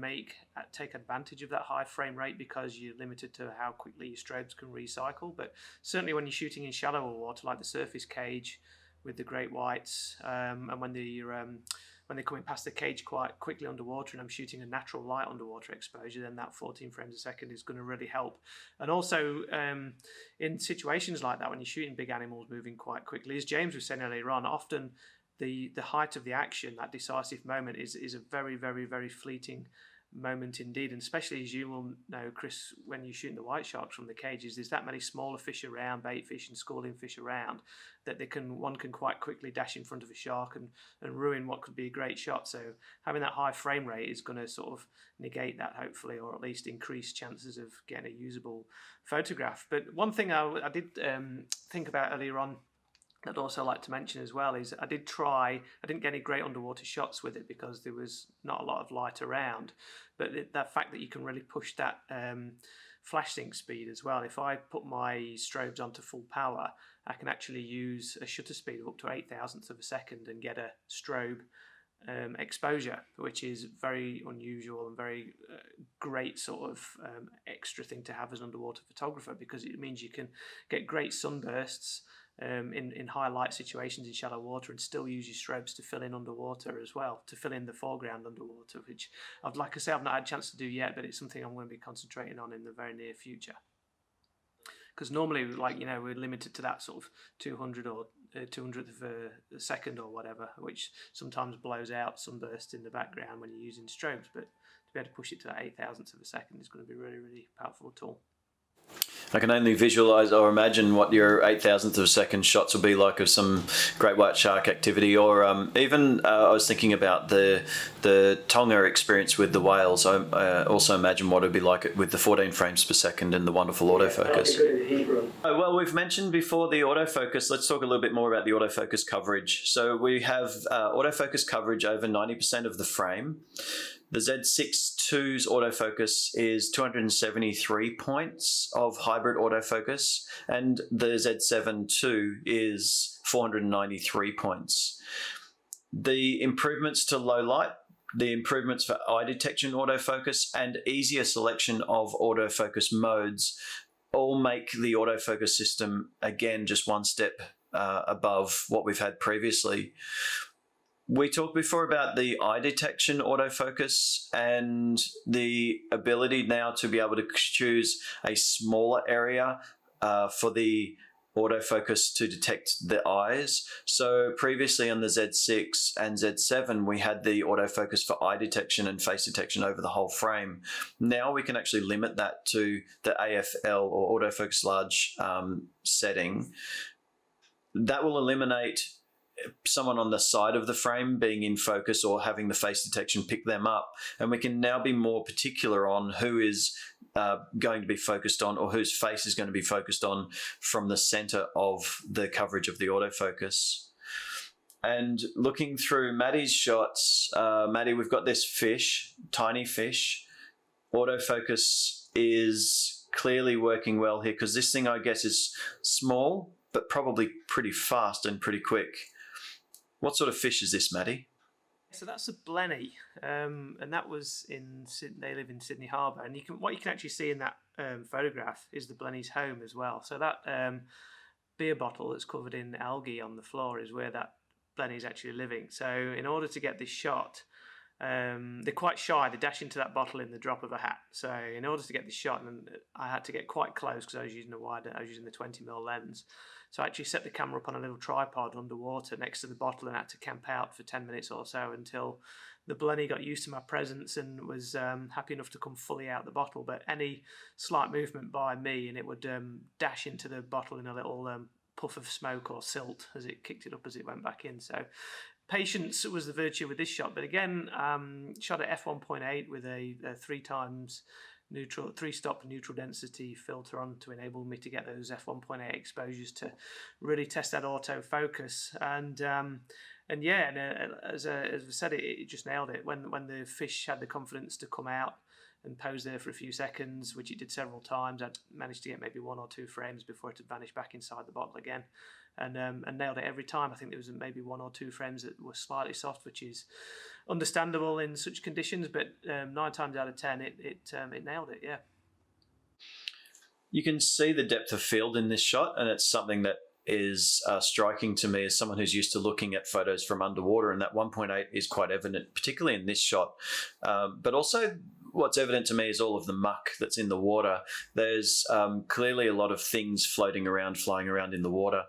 take advantage of that high frame rate because you're limited to how quickly your strobes can recycle. But certainly when you're shooting in shallower water, like the surface cage with the great whites, and when they're coming past the cage quite quickly underwater and I'm shooting a natural light underwater exposure, then that 14 frames a second is going to really help. And also in situations like that, when you're shooting big animals moving quite quickly, as James was saying earlier on, often the height of the action, that decisive moment, is a very, very, very fleeting moment indeed. And especially, as you will know, Chris, when you're shooting the white sharks from the cages, there's that many smaller fish around, bait fish and schooling fish around, that one can quite quickly dash in front of a shark and ruin what could be a great shot. So having that high frame rate is going to sort of negate that, hopefully, or at least increase chances of getting a usable photograph. But one thing I did think about earlier on I'd also like to mention as well is I didn't get any great underwater shots with it because there was not a lot of light around, but that fact that you can really push that flash sync speed as well. If I put my strobes onto full power, I can actually use a shutter speed of up to 0.008 of a second and get a strobe exposure, which is very unusual and very great sort of extra thing to have as an underwater photographer, because it means you can get great sunbursts in high light situations in shallow water and still use your strobes to fill in underwater as well, to fill in the foreground underwater, which I've not had a chance to do yet, but it's something I'm going to be concentrating on in the very near future. Because normally, we're limited to that sort of 200 or 200th of a second or whatever, which sometimes blows out sunbursts in the background when you're using strobes, but to be able to push it to that 0.008 of a second is going to be a really, really powerful tool. I can only visualize or imagine what your 0.008 of a second shots will be like of some great white shark activity, or even I was thinking about the Tonga experience with the whales. I also imagine what it would be like with the 14 frames per second and the wonderful autofocus. Well, we've mentioned before the autofocus. Let's talk a little bit more about the autofocus coverage. So we have autofocus coverage over 90% of the frame. The Z6 II's autofocus is 273 points of hybrid autofocus, and the Z7 II is 493 points. The improvements to low light, the improvements for eye detection autofocus, and easier selection of autofocus modes all make the autofocus system, again, just one step above what we've had previously. We talked before about the eye detection autofocus and the ability now to be able to choose a smaller area for the autofocus to detect the eyes. So previously on the Z6 and Z7, we had the autofocus for eye detection and face detection over the whole frame. Now we can actually limit that to the AFL, or autofocus large setting. That will eliminate someone on the side of the frame being in focus or having the face detection pick them up, and we can now be more particular on who is going to be focused on, or whose face is going to be focused on, from the center of the coverage of the autofocus. And looking through Matty's shots, Matty, we've got this fish, tiny fish. Autofocus is clearly working well here, because this thing, I guess, is small but probably pretty fast and pretty quick. What sort of fish is this, Matty? So that's a blenny, and that was in Sydney. They live in Sydney Harbour, and what you can actually see in that photograph is the blenny's home as well. So that beer bottle that's covered in algae on the floor is where that blenny is actually living. So in order to get this shot, they're quite shy. They dash into that bottle in the drop of a hat. So in order to get this shot, and I had to get quite close because I was using the 20mm lens. So I actually set the camera up on a little tripod underwater next to the bottle and had to camp out for 10 minutes or so until the blenny got used to my presence and was happy enough to come fully out the bottle. But any slight movement by me and it would dash into the bottle in a little puff of smoke or silt as it kicked it up as it went back in. So patience was the virtue with this shot. But again, shot at f1.8 with a 3-stop neutral density filter on to enable me to get those f1.8 exposures to really test that autofocus. And yeah, as I said, it just nailed it. When the fish had the confidence to come out and pose there for a few seconds, which it did several times, I managed to get maybe 1 or 2 frames before it had vanished back inside the bottle again, and nailed it every time. I think there was maybe 1 or 2 frames that were slightly soft, which is understandable in such conditions, but 9 times out of 10, it nailed it. Yeah. You can see the depth of field in this shot, and it's something that is striking to me as someone who's used to looking at photos from underwater, and that 1.8 is quite evident, particularly in this shot. But also what's evident to me is all of the muck that's in the water. There's clearly a lot of things floating around, flying around in the water.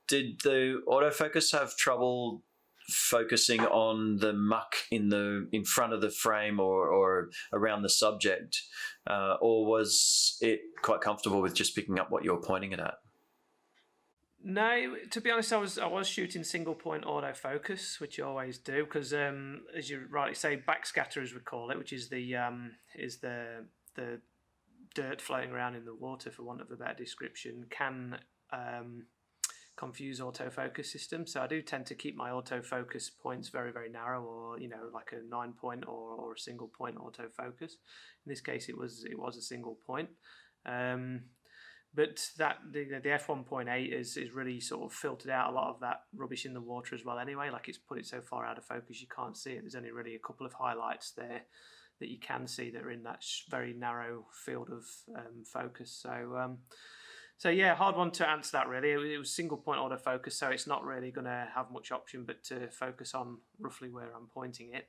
Did the autofocus have trouble focusing on the muck in front of the frame or around the subject, or was it quite comfortable with just picking up what you're pointing it at? No, to be honest, I was shooting single point autofocus, which you always do, because as you rightly say, backscatter as we call it, which is the dirt floating around in the water, for want of a better description, can confuse autofocus systems. So I do tend to keep my autofocus points very, very narrow, or like a 9-point or a single point autofocus. In this case, it was a single point. But that the f1.8 is really sort of filtered out a lot of that rubbish in the water as well anyway. Like, it's put it so far out of focus you can't see it. There's only really a couple of highlights there that you can see that are in that very narrow field of focus. So yeah, hard one to answer that really. It was single point autofocus, so it's not really going to have much option but to focus on roughly where I'm pointing it.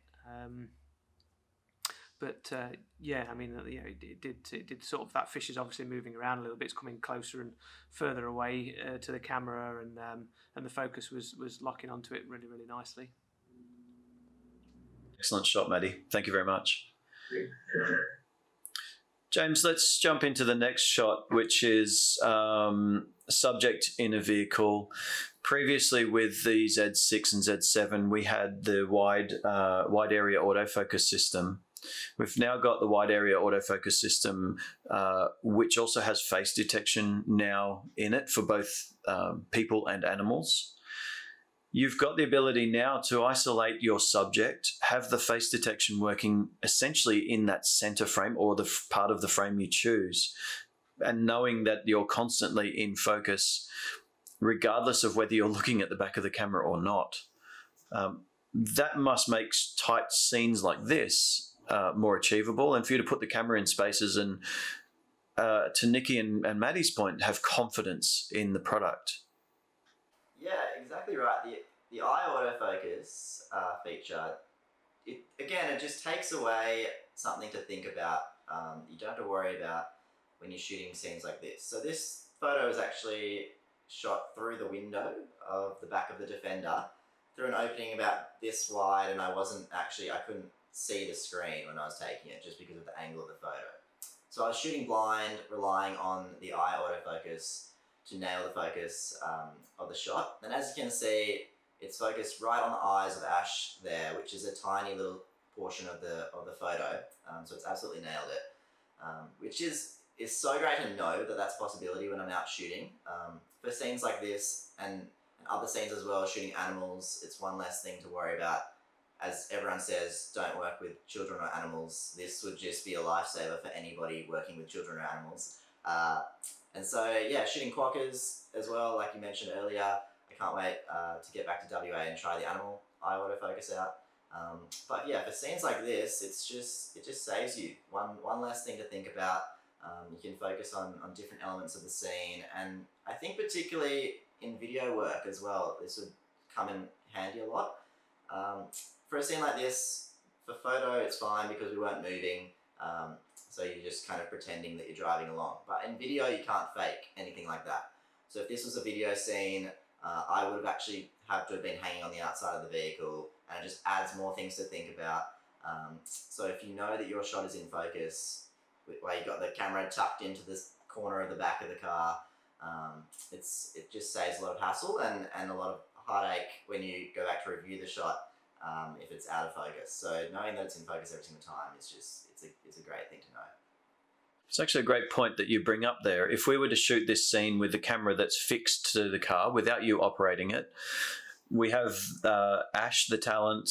But yeah, I mean, it did sort of, that fish is obviously moving around a little bit. It's coming closer and further away to the camera, and the focus was locking onto it really, really nicely. Excellent shot, Matty. Thank you very much. James, let's jump into the next shot, which is a subject in a vehicle. Previously, with the Z6 and Z7, we had the wide area autofocus system. We've now got the wide area autofocus system, which also has face detection now in it for both people and animals. You've got the ability now to isolate your subject, have the face detection working essentially in that center frame or the part of the frame you choose, and knowing that you're constantly in focus, regardless of whether you're looking at the back of the camera or not. That must make tight scenes like this more achievable, and for you to put the camera in spaces and, to Nikki and Matty's point, have confidence in the product. Yeah, exactly right. The eye autofocus feature, it just takes away something to think about. You don't have to worry about when you're shooting scenes like this. So this photo is actually shot through the window of the back of the Defender, through an opening about this wide, and I couldn't see the screen when I was taking it just because of the angle of the photo. So I was shooting blind, relying on the eye autofocus to nail the focus of the shot. And as you can see, it's focused right on the eyes of Ash there, which is a tiny little portion of the photo. So it's absolutely nailed it, which is so great to know that that's a possibility when I'm out shooting. For scenes like this and other scenes as well, shooting animals, it's one less thing to worry about. As everyone says, don't work with children or animals. This would just be a lifesaver for anybody working with children or animals. And so, yeah, shooting quokkas as well, like you mentioned earlier. I can't wait to get back to WA and try the animal eye autofocus out. But yeah, for scenes like this, it just saves you one less thing to think about. You can focus on different elements of the scene, and I think particularly in video work as well, this would come in handy a lot. For a scene like this, for photo, it's fine because we weren't moving, so you're just kind of pretending that you're driving along. But in video, you can't fake anything like that. So if this was a video scene, I would have actually have to have been hanging on the outside of the vehicle, and it just adds more things to think about. So if you know that your shot is in focus, where you got the camera tucked into this corner of the back of the car, it just saves a lot of hassle and a lot of heartache when you go back to review the shot if it's out of focus. So knowing that it's in focus every single time is just, it's a great thing to know. It's actually a great point that you bring up there. If we were to shoot this scene with the camera that's fixed to the car without you operating it, we have Ash, the talent,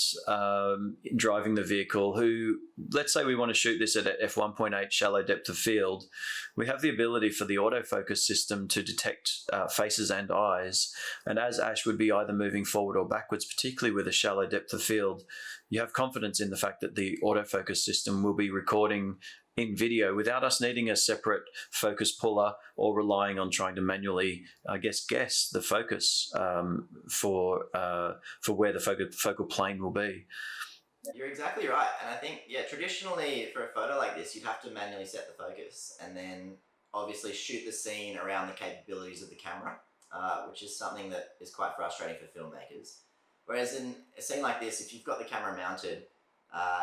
driving the vehicle, who, let's say we want to shoot this at a f1.8 shallow depth of field. We have the ability for the autofocus system to detect faces and eyes. And as Ash would be either moving forward or backwards, particularly with a shallow depth of field, you have confidence in the fact that the autofocus system will be recording in video without us needing a separate focus puller or relying on trying to manually, guess the focus for where the focal plane will be. You're exactly right. And I think, traditionally for a photo like this, you'd have to manually set the focus and then obviously shoot the scene around the capabilities of the camera, which is something that is quite frustrating for filmmakers. Whereas in a scene like this, if you've got the camera mounted,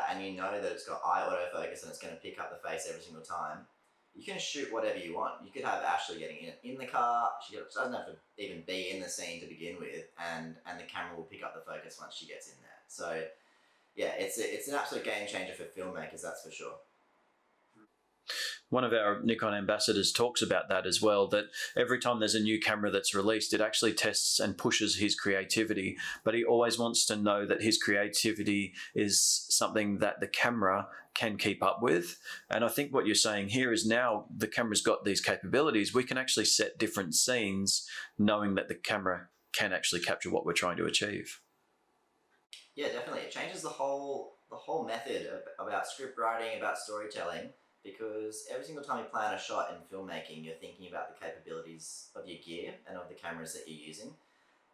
and you know that it's got eye autofocus and it's going to pick up the face every single time, you can shoot whatever you want. You could have Ashley getting in the car. She doesn't have to even be in the scene to begin with, and the camera will pick up the focus once she gets in there. So yeah, it's an absolute game changer for filmmakers, that's for sure. One of our Nikon ambassadors talks about that as well, that every time there's a new camera that's released, it actually tests and pushes his creativity, but he always wants to know that his creativity is something that the camera can keep up with. And I think what you're saying here is now the camera's got these capabilities. We can actually set different scenes knowing that the camera can actually capture what we're trying to achieve. Yeah, definitely. It changes the whole method about script writing, about storytelling. Because every single time you plan a shot in filmmaking, you're thinking about the capabilities of your gear and of the cameras that you're using.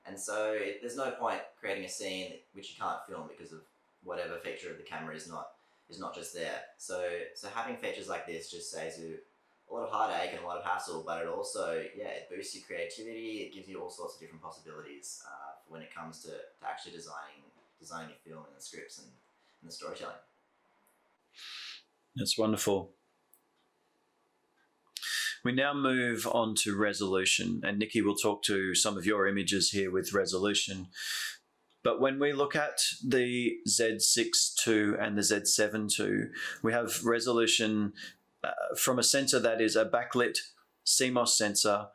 And so there's no point creating a scene which you can't film because of whatever feature of the camera is not just there. So having features like this just saves you a lot of heartache and a lot of hassle, but it also, it boosts your creativity. It gives you all sorts of different possibilities when it comes to actually designing your film and the scripts and the storytelling. That's wonderful. We now move on to resolution, and Nikki will talk to some of your images here with resolution. But when we look at the Z6 II and the Z7 II, we have resolution from a sensor that is a backlit CMOS sensor.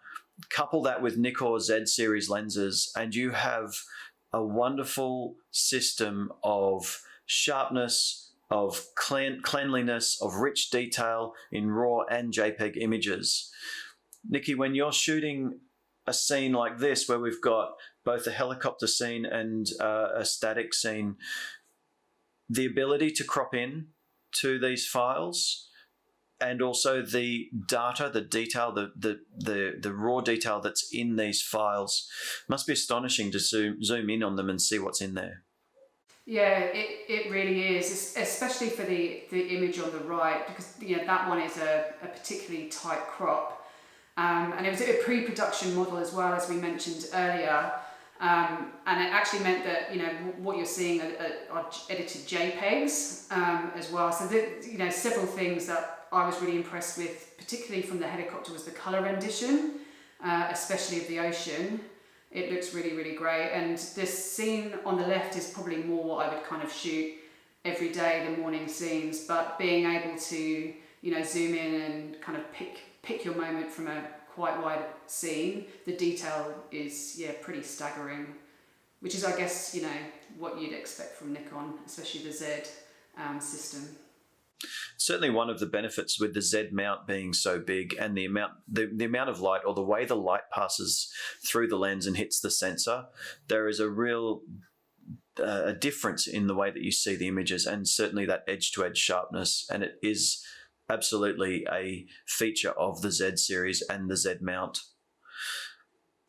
Couple that with Nikon Z series lenses, and you have a wonderful system of sharpness, of cleanliness, of rich detail in RAW and JPEG images. Nikki, when you're shooting a scene like this, where we've got both a helicopter scene and a static scene, the ability to crop in to these files, and also the data, the detail, the raw detail that's in these files, must be astonishing to zoom in on them and see what's in there. Yeah, it really is, especially for the image on the right, because that one is a particularly tight crop, and it was a pre-production model as well, as we mentioned earlier, and it actually meant that what you're seeing are edited JPEGs as well. So several things that I was really impressed with, particularly from the helicopter, was the color rendition, especially of the ocean. It looks really, really great. And this scene on the left is probably more what I would kind of shoot every day, the morning scenes, but being able to, zoom in and kind of pick your moment from a quite wide scene, the detail is, pretty staggering, which is, I guess, what you'd expect from Nikon, especially the Z system. Certainly one of the benefits with the Z mount being so big, and the amount of light, or the way the light passes through the lens and hits the sensor, there is a real a difference in the way that you see the images, and certainly that edge-to-edge sharpness, and it is absolutely a feature of the Z series and the Z mount.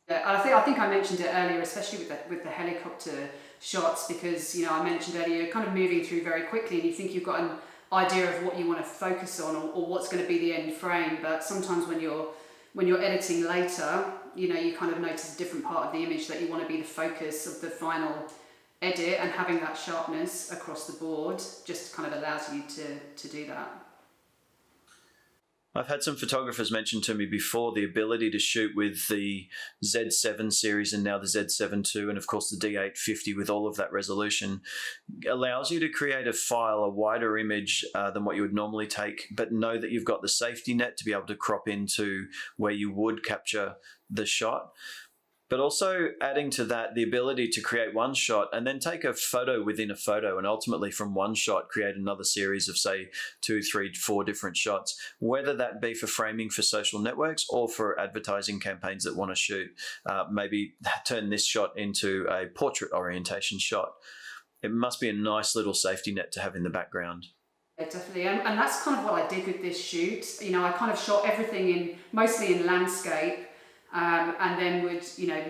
Yeah, I think I mentioned it earlier, especially with the helicopter shots, because I mentioned earlier, you're kind of moving through very quickly, and you think you've got an idea of what you want to focus on, or what's going to be the end frame. But sometimes when you're editing later, you kind of notice a different part of the image that you want to be the focus of the final edit, and having that sharpness across the board just kind of allows you to do that. I've had some photographers mention to me before the ability to shoot with the Z7 series and now the Z7 II, and of course the D850 with all of that resolution, allows you to create a file, a wider image than what you would normally take, but know that you've got the safety net to be able to crop into where you would capture the shot. But also adding to that the ability to create one shot and then take a photo within a photo, and ultimately from one shot create another series of, say, 2, 3, 4 different shots, whether that be for framing for social networks or for advertising campaigns that want to shoot. Maybe turn this shot into a portrait orientation shot. It must be a nice little safety net to have in the background. Yeah, definitely, and that's kind of what I did with this shoot. You know, I kind of shot everything mostly in landscape. And then would, you know,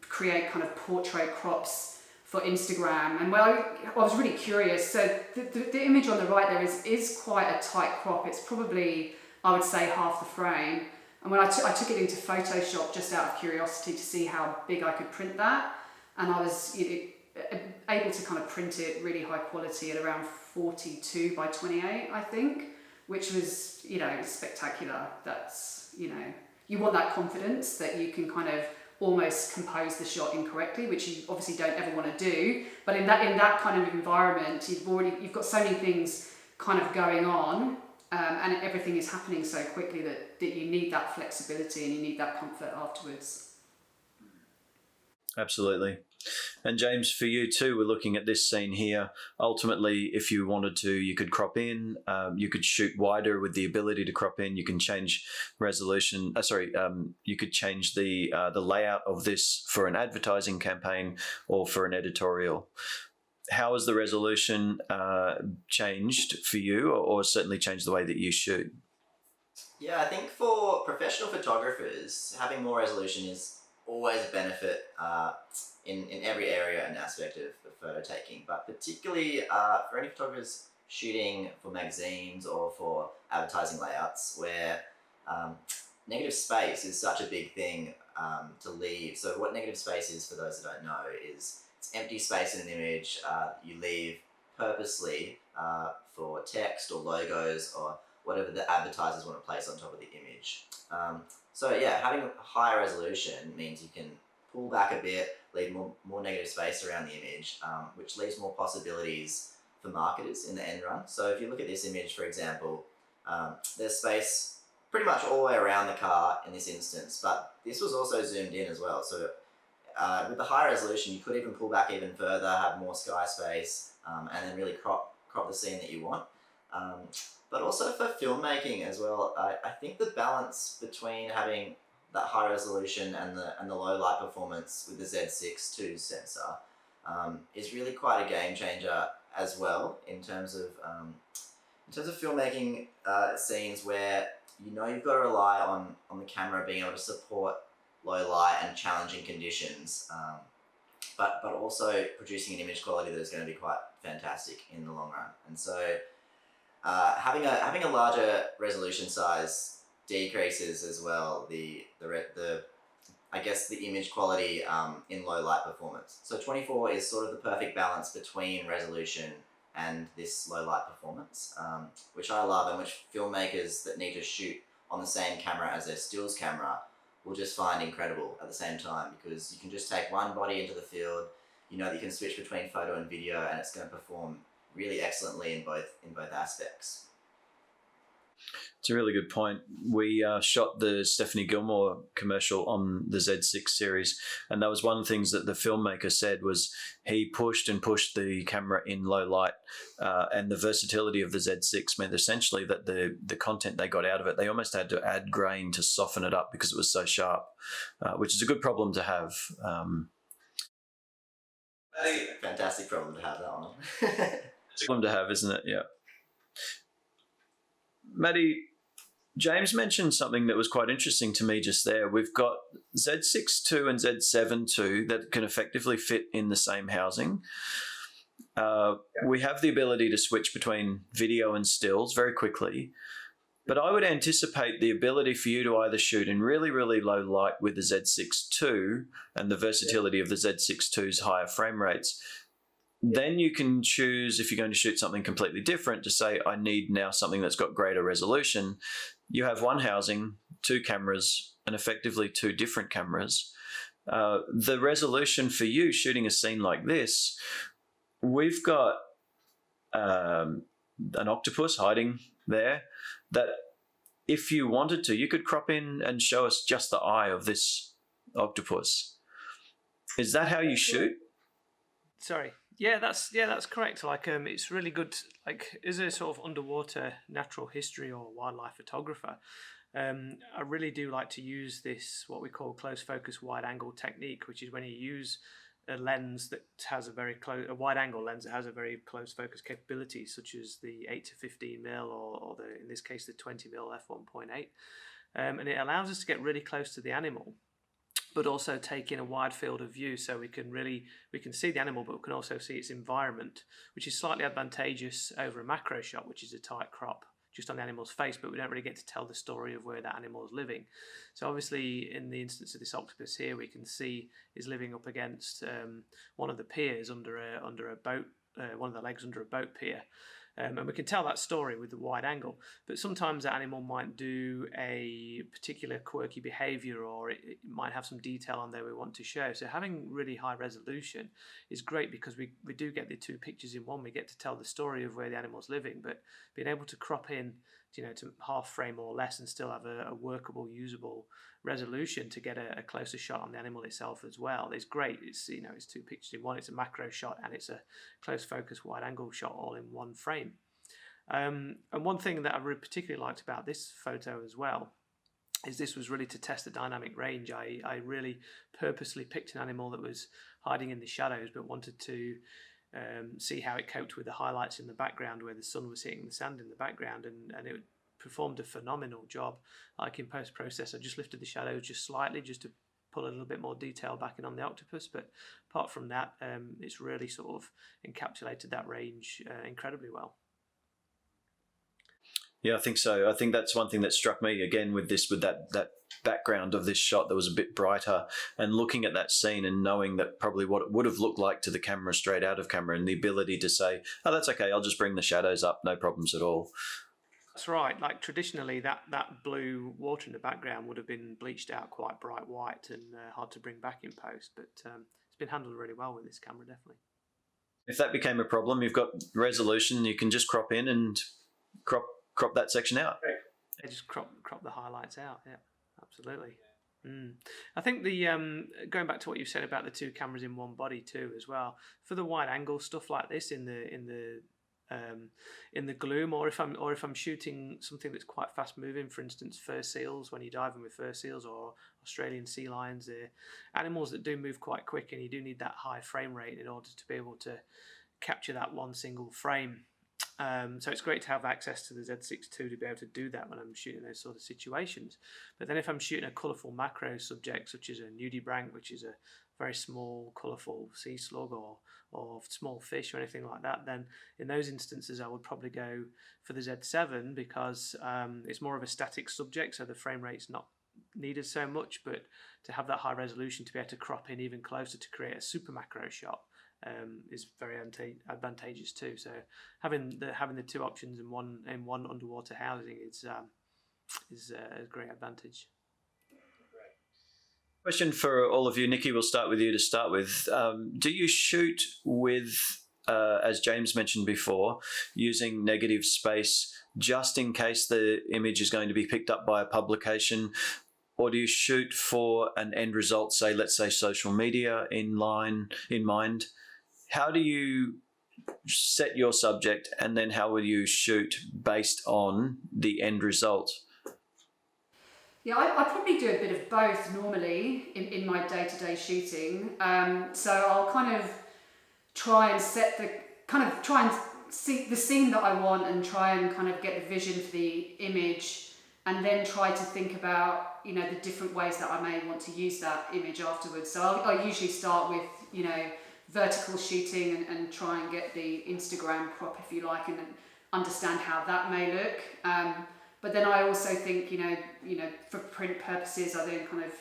create kind of portrait crops for Instagram. And I was really curious. So the image on the right there is quite a tight crop. It's probably, I would say, half the frame. And when I took it into Photoshop just out of curiosity to see how big I could print that, and I was able to kind of print it really high quality at around 42 by 28, I think, which was, you know, spectacular. That's, you know, you want that confidence that you can kind of almost compose the shot incorrectly, which you obviously don't ever want to do. But in that kind of environment, you've got so many things kind of going on, and everything is happening so quickly that you need that flexibility and you need that comfort afterwards. Absolutely. And James, for you too, we're looking at this scene here. Ultimately, if you wanted to, you could crop in, you could shoot wider with the ability to crop in, you can change resolution, you could change the layout of this for an advertising campaign or for an editorial. How has the resolution changed for you, or certainly changed the way that you shoot? Yeah, I think for professional photographers, having more resolution is always a benefit in every area and aspect of photo taking, but particularly for any photographers shooting for magazines or for advertising layouts where negative space is such a big thing to leave. So what negative space is, for those that don't know, is it's empty space in an image you leave purposely for text or logos or whatever the advertisers want to place on top of the image. So yeah, having higher resolution means you can pull back a bit, leave more negative space around the image, which leaves more possibilities for marketers in the end run. So if you look at this image, for example, there's space pretty much all the way around the car in this instance, but this was also zoomed in as well. So with the high resolution, you could even pull back even further, have more sky space, and then really crop the scene that you want. But also for filmmaking as well, I think the balance between having that high resolution and the low light performance with the Z6 II sensor is really quite a game changer as well in terms of filmmaking scenes where you know you've got to rely on the camera being able to support low light and challenging conditions, but also producing an image quality that is going to be quite fantastic in the long run. And so having a larger resolution size decreases as well the I guess the image quality in low light performance. So 24 is sort of the perfect balance between resolution and this low light performance, which I love, and which filmmakers that need to shoot on the same camera as their stills camera will just find incredible at the same time, because you can just take one body into the field, you know that you can switch between photo and video, and it's going to perform really excellently in both aspects. It's a really good point. We shot the Stephanie Gilmore commercial on the Z6 series, and that was one of the things that the filmmaker said was he pushed the camera in low light, and the versatility of the Z6 meant essentially that the content they got out of it, they almost had to add grain to soften it up because it was so sharp, which is a good problem to have. That's a fantastic problem to have, that one. It's a problem to have, isn't it? Yeah. Matty, James mentioned something that was quite interesting to me just there. We've got Z6 II and Z7 II that can effectively fit in the same housing. We have the ability to switch between video and stills very quickly, but I would anticipate the ability for you to either shoot in really, really low light with the Z6 II and the versatility of the Z6 II's higher frame rates. Then you can choose, if you're going to shoot something completely different, to say, I need now something that's got greater resolution. you have one housing, two cameras, and effectively two different cameras. The resolution for you shooting a scene like this, we've got an octopus hiding there that if you wanted to, you could crop in and show us just the eye of this octopus. Is that how you shoot? Sorry. Yeah, that's correct. Like, it's really good. Like, as a sort of underwater natural history or wildlife photographer, I really do like to use this what we call close focus wide angle technique, which is when you use a lens that has a wide angle lens that has a very close focus capability, such as the 8 to 15 mil or the, in this case, the 20 mil f1.8, and it allows us to get really close to the animal, but also take in a wide field of view, so we can see the animal, but we can also see its environment, which is slightly advantageous over a macro shot, which is a tight crop just on the animal's face, but we don't really get to tell the story of where that animal is living. So obviously, in the instance of this octopus here, we can see is living up against one of the piers under a boat, one of the legs under a boat pier. And we can tell that story with the wide angle, but sometimes that animal might do a particular quirky behavior, or it might have some detail on there we want to show. So having really high resolution is great because we do get the two pictures in one. We get to tell the story of where the animal's living, but being able to crop in, to half frame or less and still have a workable, usable resolution to get a closer shot on the animal itself as well is great. It's it's two pictures in one. It's a macro shot and it's a close focus wide angle shot all in one frame. And one thing that I really particularly liked about this photo as well is this was really to test the dynamic range. I really purposely picked an animal that was hiding in the shadows but wanted to see how it coped with the highlights in the background where the sun was hitting the sand in the background, and it performed a phenomenal job. Like in post-process, I just lifted the shadows just slightly just to pull a little bit more detail back in on the octopus, but apart from that, it's really sort of encapsulated that range incredibly well. Yeah, I think so. I think that's one thing that struck me again with that background of this shot that was a bit brighter, and looking at that scene and knowing that probably what it would have looked like to the camera straight out of camera, and the ability to say, oh, that's okay, I'll just bring the shadows up, no problems at all. That's right. Like traditionally, that blue water in the background would have been bleached out quite bright white and hard to bring back in post, but it's been handled really well with this camera, definitely. If that became a problem, you've got resolution, you can just crop in and crop that section out. Yeah, just crop the highlights out. Yeah, absolutely. I think the going back to what you said about the two cameras in one body too, as well, for the wide angle stuff like this in the gloom, or if I'm shooting something that's quite fast moving, for instance, fur seals, when you're diving with fur seals or Australian sea lions, they're animals that do move quite quick, and you do need that high frame rate in order to be able to capture that one single frame. So it's great to have access to the Z6 II to be able to do that when I'm shooting those sort of situations. But then if I'm shooting a colourful macro subject, such as a nudibranch, which is a very small, colourful sea slug or small fish or anything like that, then in those instances I would probably go for the Z7 because it's more of a static subject, so the frame rate's not needed so much, but to have that high resolution to be able to crop in even closer to create a super macro shot is very advantageous too. So having the two options in one underwater housing is a great advantage. Question for all of you, Nikki. We'll start with you to start with. Do you shoot with, as James mentioned before, using negative space just in case the image is going to be picked up by a publication? Or do you shoot for an end result, say, let's say social media in mind? How do you set your subject, and then how will you shoot based on the end result? Yeah, I probably do a bit of both normally in my day-to-day shooting. So I'll kind of try and see the scene that I want and try and kind of get the vision for the image, and then try to think about, the different ways that I may want to use that image afterwards. So I usually start with, vertical shooting and try and get the Instagram crop, if you like, and understand how that may look. But then I also think, for print purposes, I then kind of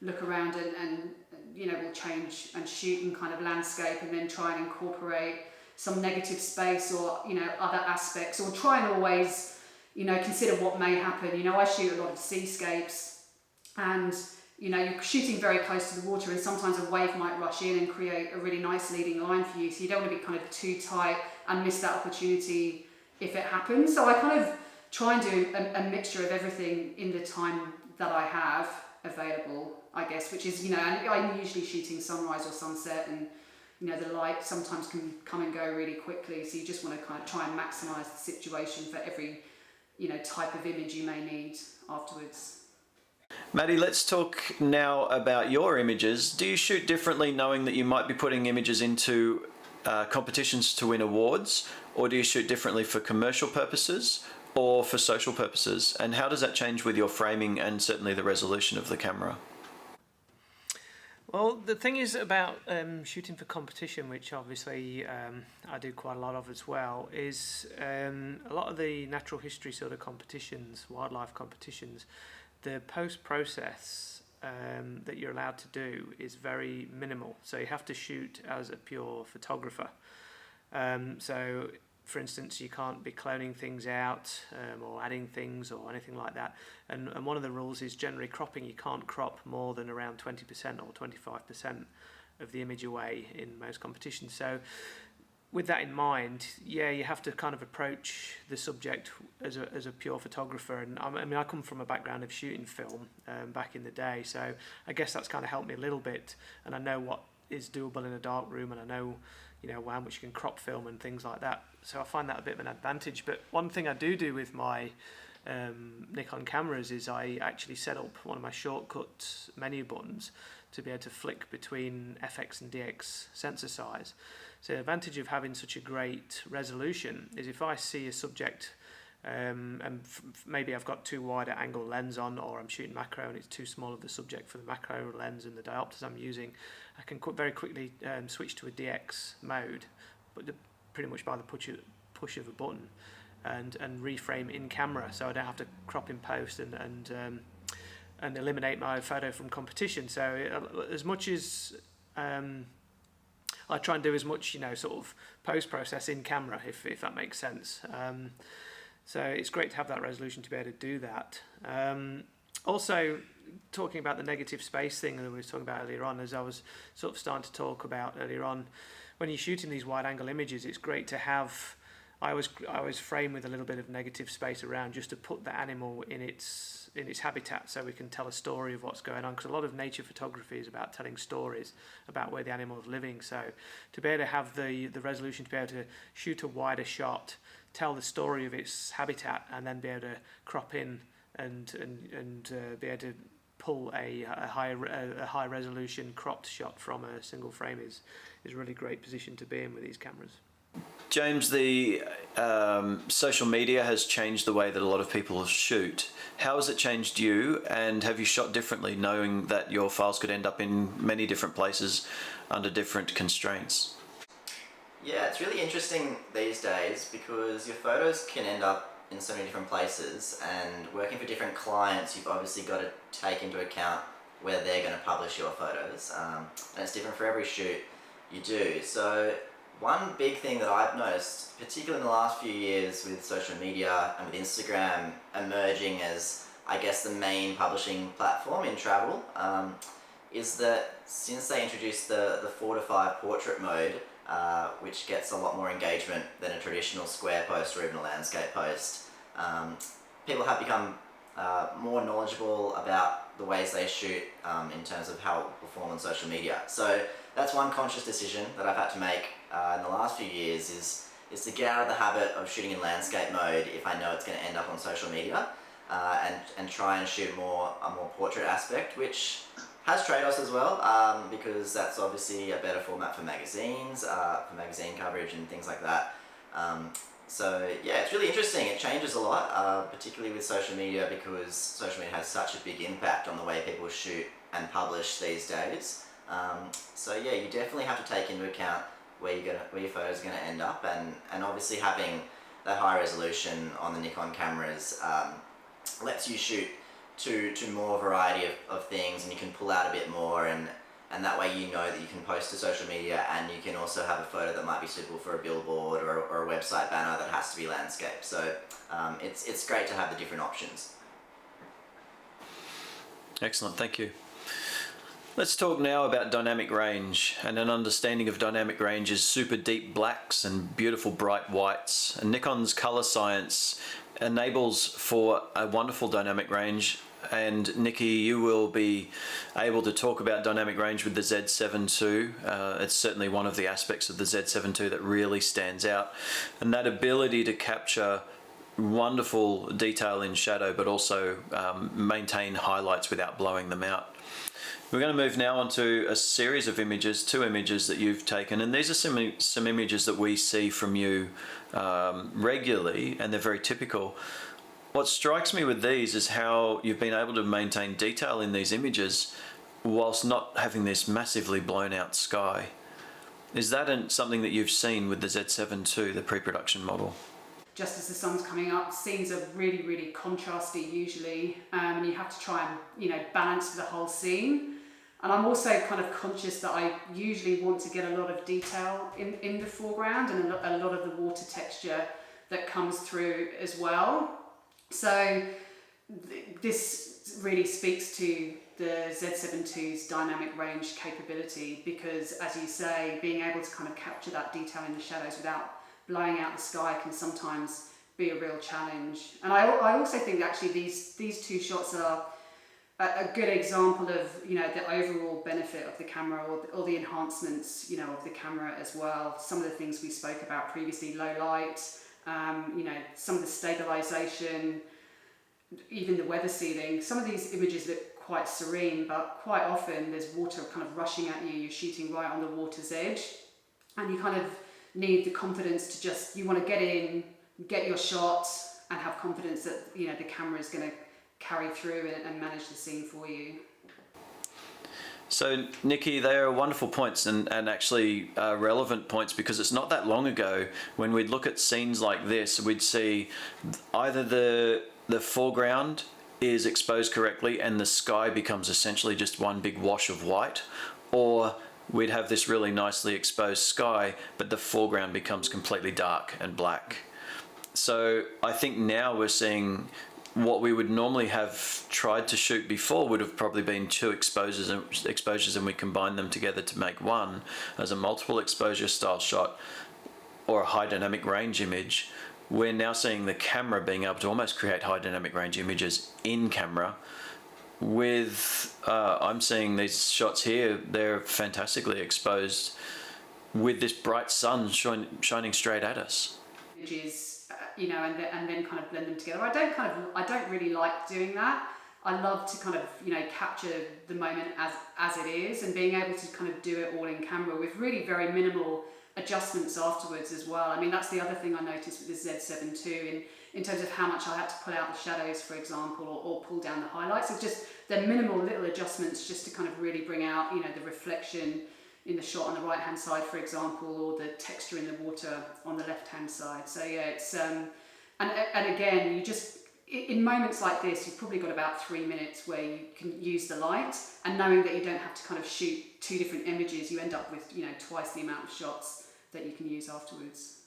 look around and will change and shoot in kind of landscape, and then try and incorporate some negative space or, other aspects, or try and always, consider what may happen. I shoot a lot of seascapes, and you're shooting very close to the water, and sometimes a wave might rush in and create a really nice leading line for you, so you don't want to be kind of too tight and miss that opportunity if it happens. So I kind of try and do a mixture of everything in the time that I have available, I guess, which is, and I'm usually shooting sunrise or sunset, and the light sometimes can come and go really quickly, so you just want to kind of try and maximize the situation for every type of image you may need afterwards. Matty, let's talk now about your images. Do you shoot differently knowing that you might be putting images into competitions to win awards, or do you shoot differently for commercial purposes or for social purposes? And how does that change with your framing and certainly the resolution of the camera? Well, the thing is about shooting for competition, which obviously I do quite a lot of as well, is a lot of the natural history sort of competitions, wildlife competitions, the post-process that you're allowed to do is very minimal. So you have to shoot as a pure photographer. So, for instance, you can't be cloning things out or adding things or anything like that. And one of the rules is generally cropping. You can't crop more than around 20% or 25% of the image away in most competitions. So with that in mind, yeah, you have to kind of approach the subject as a pure photographer. And I come from a background of shooting film back in the day, so I guess that's kind of helped me a little bit. And I know what is doable in a dark room, and I know, how much you can crop film and things like that. So I find that a bit of an advantage. But one thing I do with my Nikon cameras is I actually set up one of my shortcut menu buttons to be able to flick between FX and DX sensor size. So the advantage of having such a great resolution is if I see a subject and maybe I've got too wide an angle lens on, or I'm shooting macro and it's too small of the subject for the macro lens and the diopters I'm using, I can very quickly switch to a DX mode, but pretty much by the push of a button, and reframe in camera, so I don't have to crop in post and eliminate my photo from competition. So as much as I try and do as much, sort of post-process in camera, if that makes sense. So it's great to have that resolution to be able to do that. Also, talking about the negative space thing that we were talking about earlier on, as I was sort of starting to talk about earlier on, when you're shooting these wide-angle images, it's great to have. I always frame with a little bit of negative space around, just to put the animal in its habitat, so we can tell a story of what's going on, because a lot of nature photography is about telling stories about where the animal is living. So to be able to have the resolution to be able to shoot a wider shot, tell the story of its habitat, and then be able to crop in and be able to pull a high resolution cropped shot from a single frame is a really great position to be in with these cameras. James, the social media has changed the way that a lot of people shoot. How has it changed you, and have you shot differently knowing that your files could end up in many different places under different constraints? Yeah, it's really interesting these days because your photos can end up in so many different places, and working for different clients, you've obviously got to take into account where they're going to publish your photos, and it's different for every shoot you do. So one big thing that I've noticed, particularly in the last few years with social media and with Instagram emerging as, I guess, the main publishing platform in travel, is that since they introduced the 4 to 5 portrait mode, which gets a lot more engagement than a traditional square post or even a landscape post, people have become more knowledgeable about the ways they shoot in terms of how it will perform on social media. So that's one conscious decision that I've had to make in the last few years is to get out of the habit of shooting in landscape mode if I know it's going to end up on social media, and try and shoot a more portrait aspect, which has trade-offs as well, because that's obviously a better format for magazines, for magazine coverage and things like that. So yeah, it's really interesting. It changes a lot, particularly with social media, because social media has such a big impact on the way people shoot and publish these days. So yeah, you definitely have to take into account where your photos are going to end up, and obviously having that high resolution on the Nikon cameras lets you shoot to more variety of things, and you can pull out a bit more and and that way you know that you can post to social media, and you can also have a photo that might be suitable for a billboard or a website banner that has to be landscape. So it's great to have the different options. Excellent, thank you. Let's talk now about dynamic range, and an understanding of dynamic range is super deep blacks and beautiful bright whites. And Nikon's color science enables for a wonderful dynamic range. And Nikki, you will be able to talk about dynamic range with the Z7 II. It's certainly one of the aspects of the Z7 II that really stands out. And that ability to capture wonderful detail in shadow, but also maintain highlights without blowing them out. We're going to move now on to a series of images, 2 images that you've taken, and these are some images that we see from you regularly, and they're very typical. What strikes me with these is how you've been able to maintain detail in these images whilst not having this massively blown out sky. Is that something that you've seen with the Z7 II, the pre-production model? Just as the sun's coming up, scenes are really, really contrasty usually, and you have to try and, balance the whole scene. And I'm also kind of conscious that I usually want to get a lot of detail in the foreground and a lot of the water texture that comes through as well. So this really speaks to the Z7 II's dynamic range capability, because as you say, being able to kind of capture that detail in the shadows without blowing out the sky can sometimes be a real challenge. And I also think actually these 2 shots are a good example of the overall benefit of the camera, or the enhancements of the camera as well. Some of the things we spoke about previously, low light, some of the stabilization, even the weather sealing. Some of these images look quite serene, but quite often there's water kind of rushing at you. You're shooting right on the water's edge, and you kind of need the confidence to you want to get in, get your shot, and have confidence that the camera is going to carry through and manage the scene for you. So Nikki, they are wonderful points, and actually relevant points, because it's not that long ago when we'd look at scenes like this, we'd see either the foreground is exposed correctly and the sky becomes essentially just one big wash of white, or we'd have this really nicely exposed sky but the foreground becomes completely dark and black. So I think now we're seeing what we would normally have tried to shoot before would have probably been 2 exposures and we combine them together to make one as a multiple exposure style shot or a high dynamic range image. We're now seeing the camera being able to almost create high dynamic range images in camera with, I'm seeing these shots here, they're fantastically exposed with this bright sun shining straight at us. Images, and then kind of blend them together. I don't really like doing that. I love to kind of, capture the moment as it is, and being able to kind of do it all in camera with really very minimal adjustments afterwards as well. I mean, that's the other thing I noticed with the Z7 II in terms of how much I had to pull out the shadows, for example, or pull down the highlights. It's just they're minimal little adjustments just to kind of really bring out, the reflection in the shot on the right hand side, for example, or the texture in the water on the left hand side. So yeah, it's and again, you just in moments like this, you've probably got about 3 minutes where you can use the light, and knowing that you don't have to kind of shoot 2 different images, you end up with twice the amount of shots that you can use afterwards.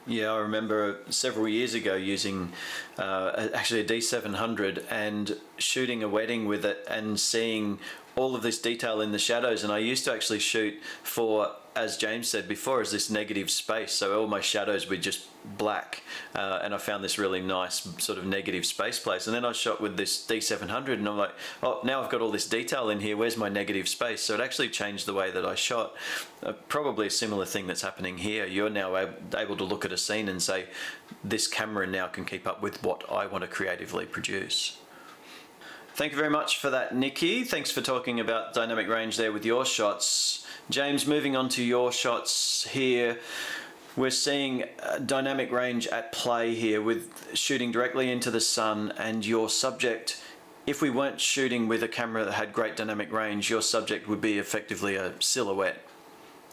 Yeah, I remember several years ago using actually a D700 and shooting a wedding with it and seeing all of this detail in the shadows. And I used to actually shoot for, as James said before, as this negative space. So all my shadows were just black, and I found this really nice sort of negative space place. And then I shot with this D700 and I'm like, oh, now I've got all this detail in here, where's my negative space? So it actually changed the way that I shot. Probably a similar thing that's happening here. You're now able to look at a scene and say, this camera now can keep up with what I want to creatively produce. Thank you very much for that, Nikki. Thanks for talking about dynamic range there with your shots. James, moving on to your shots here, we're seeing dynamic range at play here with shooting directly into the sun, and your subject, if we weren't shooting with a camera that had great dynamic range, your subject would be effectively a silhouette.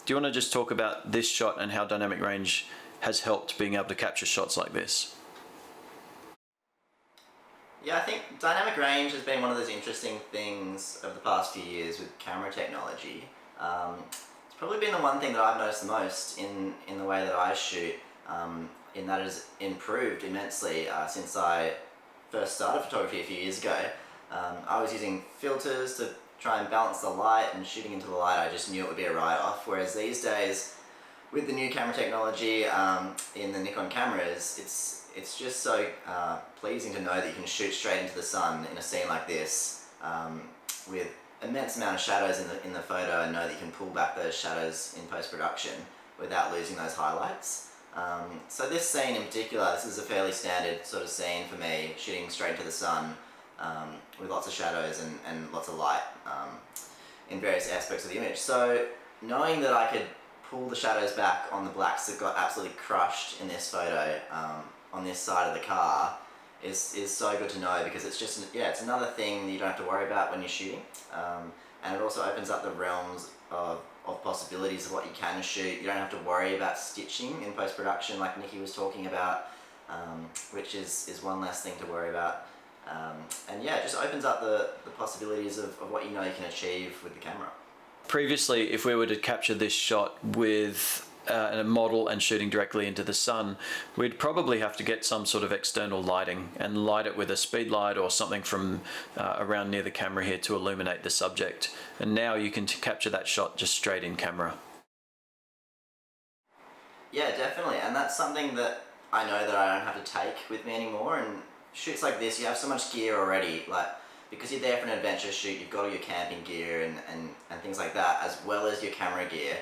Do you want to just talk about this shot and how dynamic range has helped being able to capture shots like this? Yeah, I think dynamic range has been one of those interesting things of the past few years with camera technology. It's probably been the one thing that I've noticed the most in the way that I shoot, in that it has improved immensely since I first started photography a few years ago. I was using filters to try and balance the light, and shooting into the light I just knew it would be a write-off, whereas these days with the new camera technology in the Nikon cameras, it's just so pleasing to know that you can shoot straight into the sun in a scene like this with immense amount of shadows in the photo, and know that you can pull back those shadows in post-production without losing those highlights. So this scene in particular, this is a fairly standard sort of scene for me, shooting straight into the sun with lots of shadows and lots of light in various aspects of the image. So knowing that I could pull the shadows back on the blacks that got absolutely crushed in this photo on this side of the car is so good to know, because it's just, it's another thing that you don't have to worry about when you're shooting, and it also opens up the realms of possibilities of what you can shoot. You don't have to worry about stitching in post-production like Nikki was talking about, which is one less thing to worry about, and yeah, it just opens up the possibilities of what you know you can achieve with the camera. Previously, if we were to capture this shot with a model and shooting directly into the sun, we'd probably have to get some sort of external lighting and light it with a speed light or something from around near the camera here to illuminate the subject. And now you can capture that shot just straight in camera. Yeah, definitely, and that's something that I know that I don't have to take with me anymore. And shoots like this, you have so much gear already, like, because you're there for an adventure shoot, you've got all your camping gear and things like that, as well as your camera gear.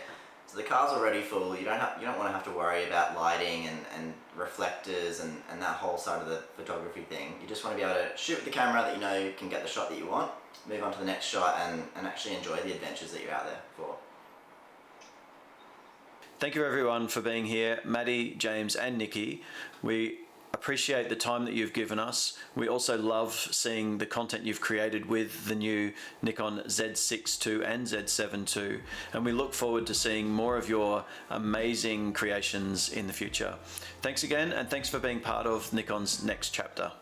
So the car's already full. You don't want to have to worry about lighting and reflectors and that whole side of the photography thing. You just want to be able to shoot with the camera that you know you can get the shot that you want, move on to the next shot, and actually enjoy the adventures that you're out there for. Thank you everyone for being here, Matty, James and Nikki. We appreciate the time that you've given us. We also love seeing the content you've created with the new Nikon Z6 II and Z7 II, and we look forward to seeing more of your amazing creations in the future. Thanks again, and thanks for being part of Nikon's Next Chapter.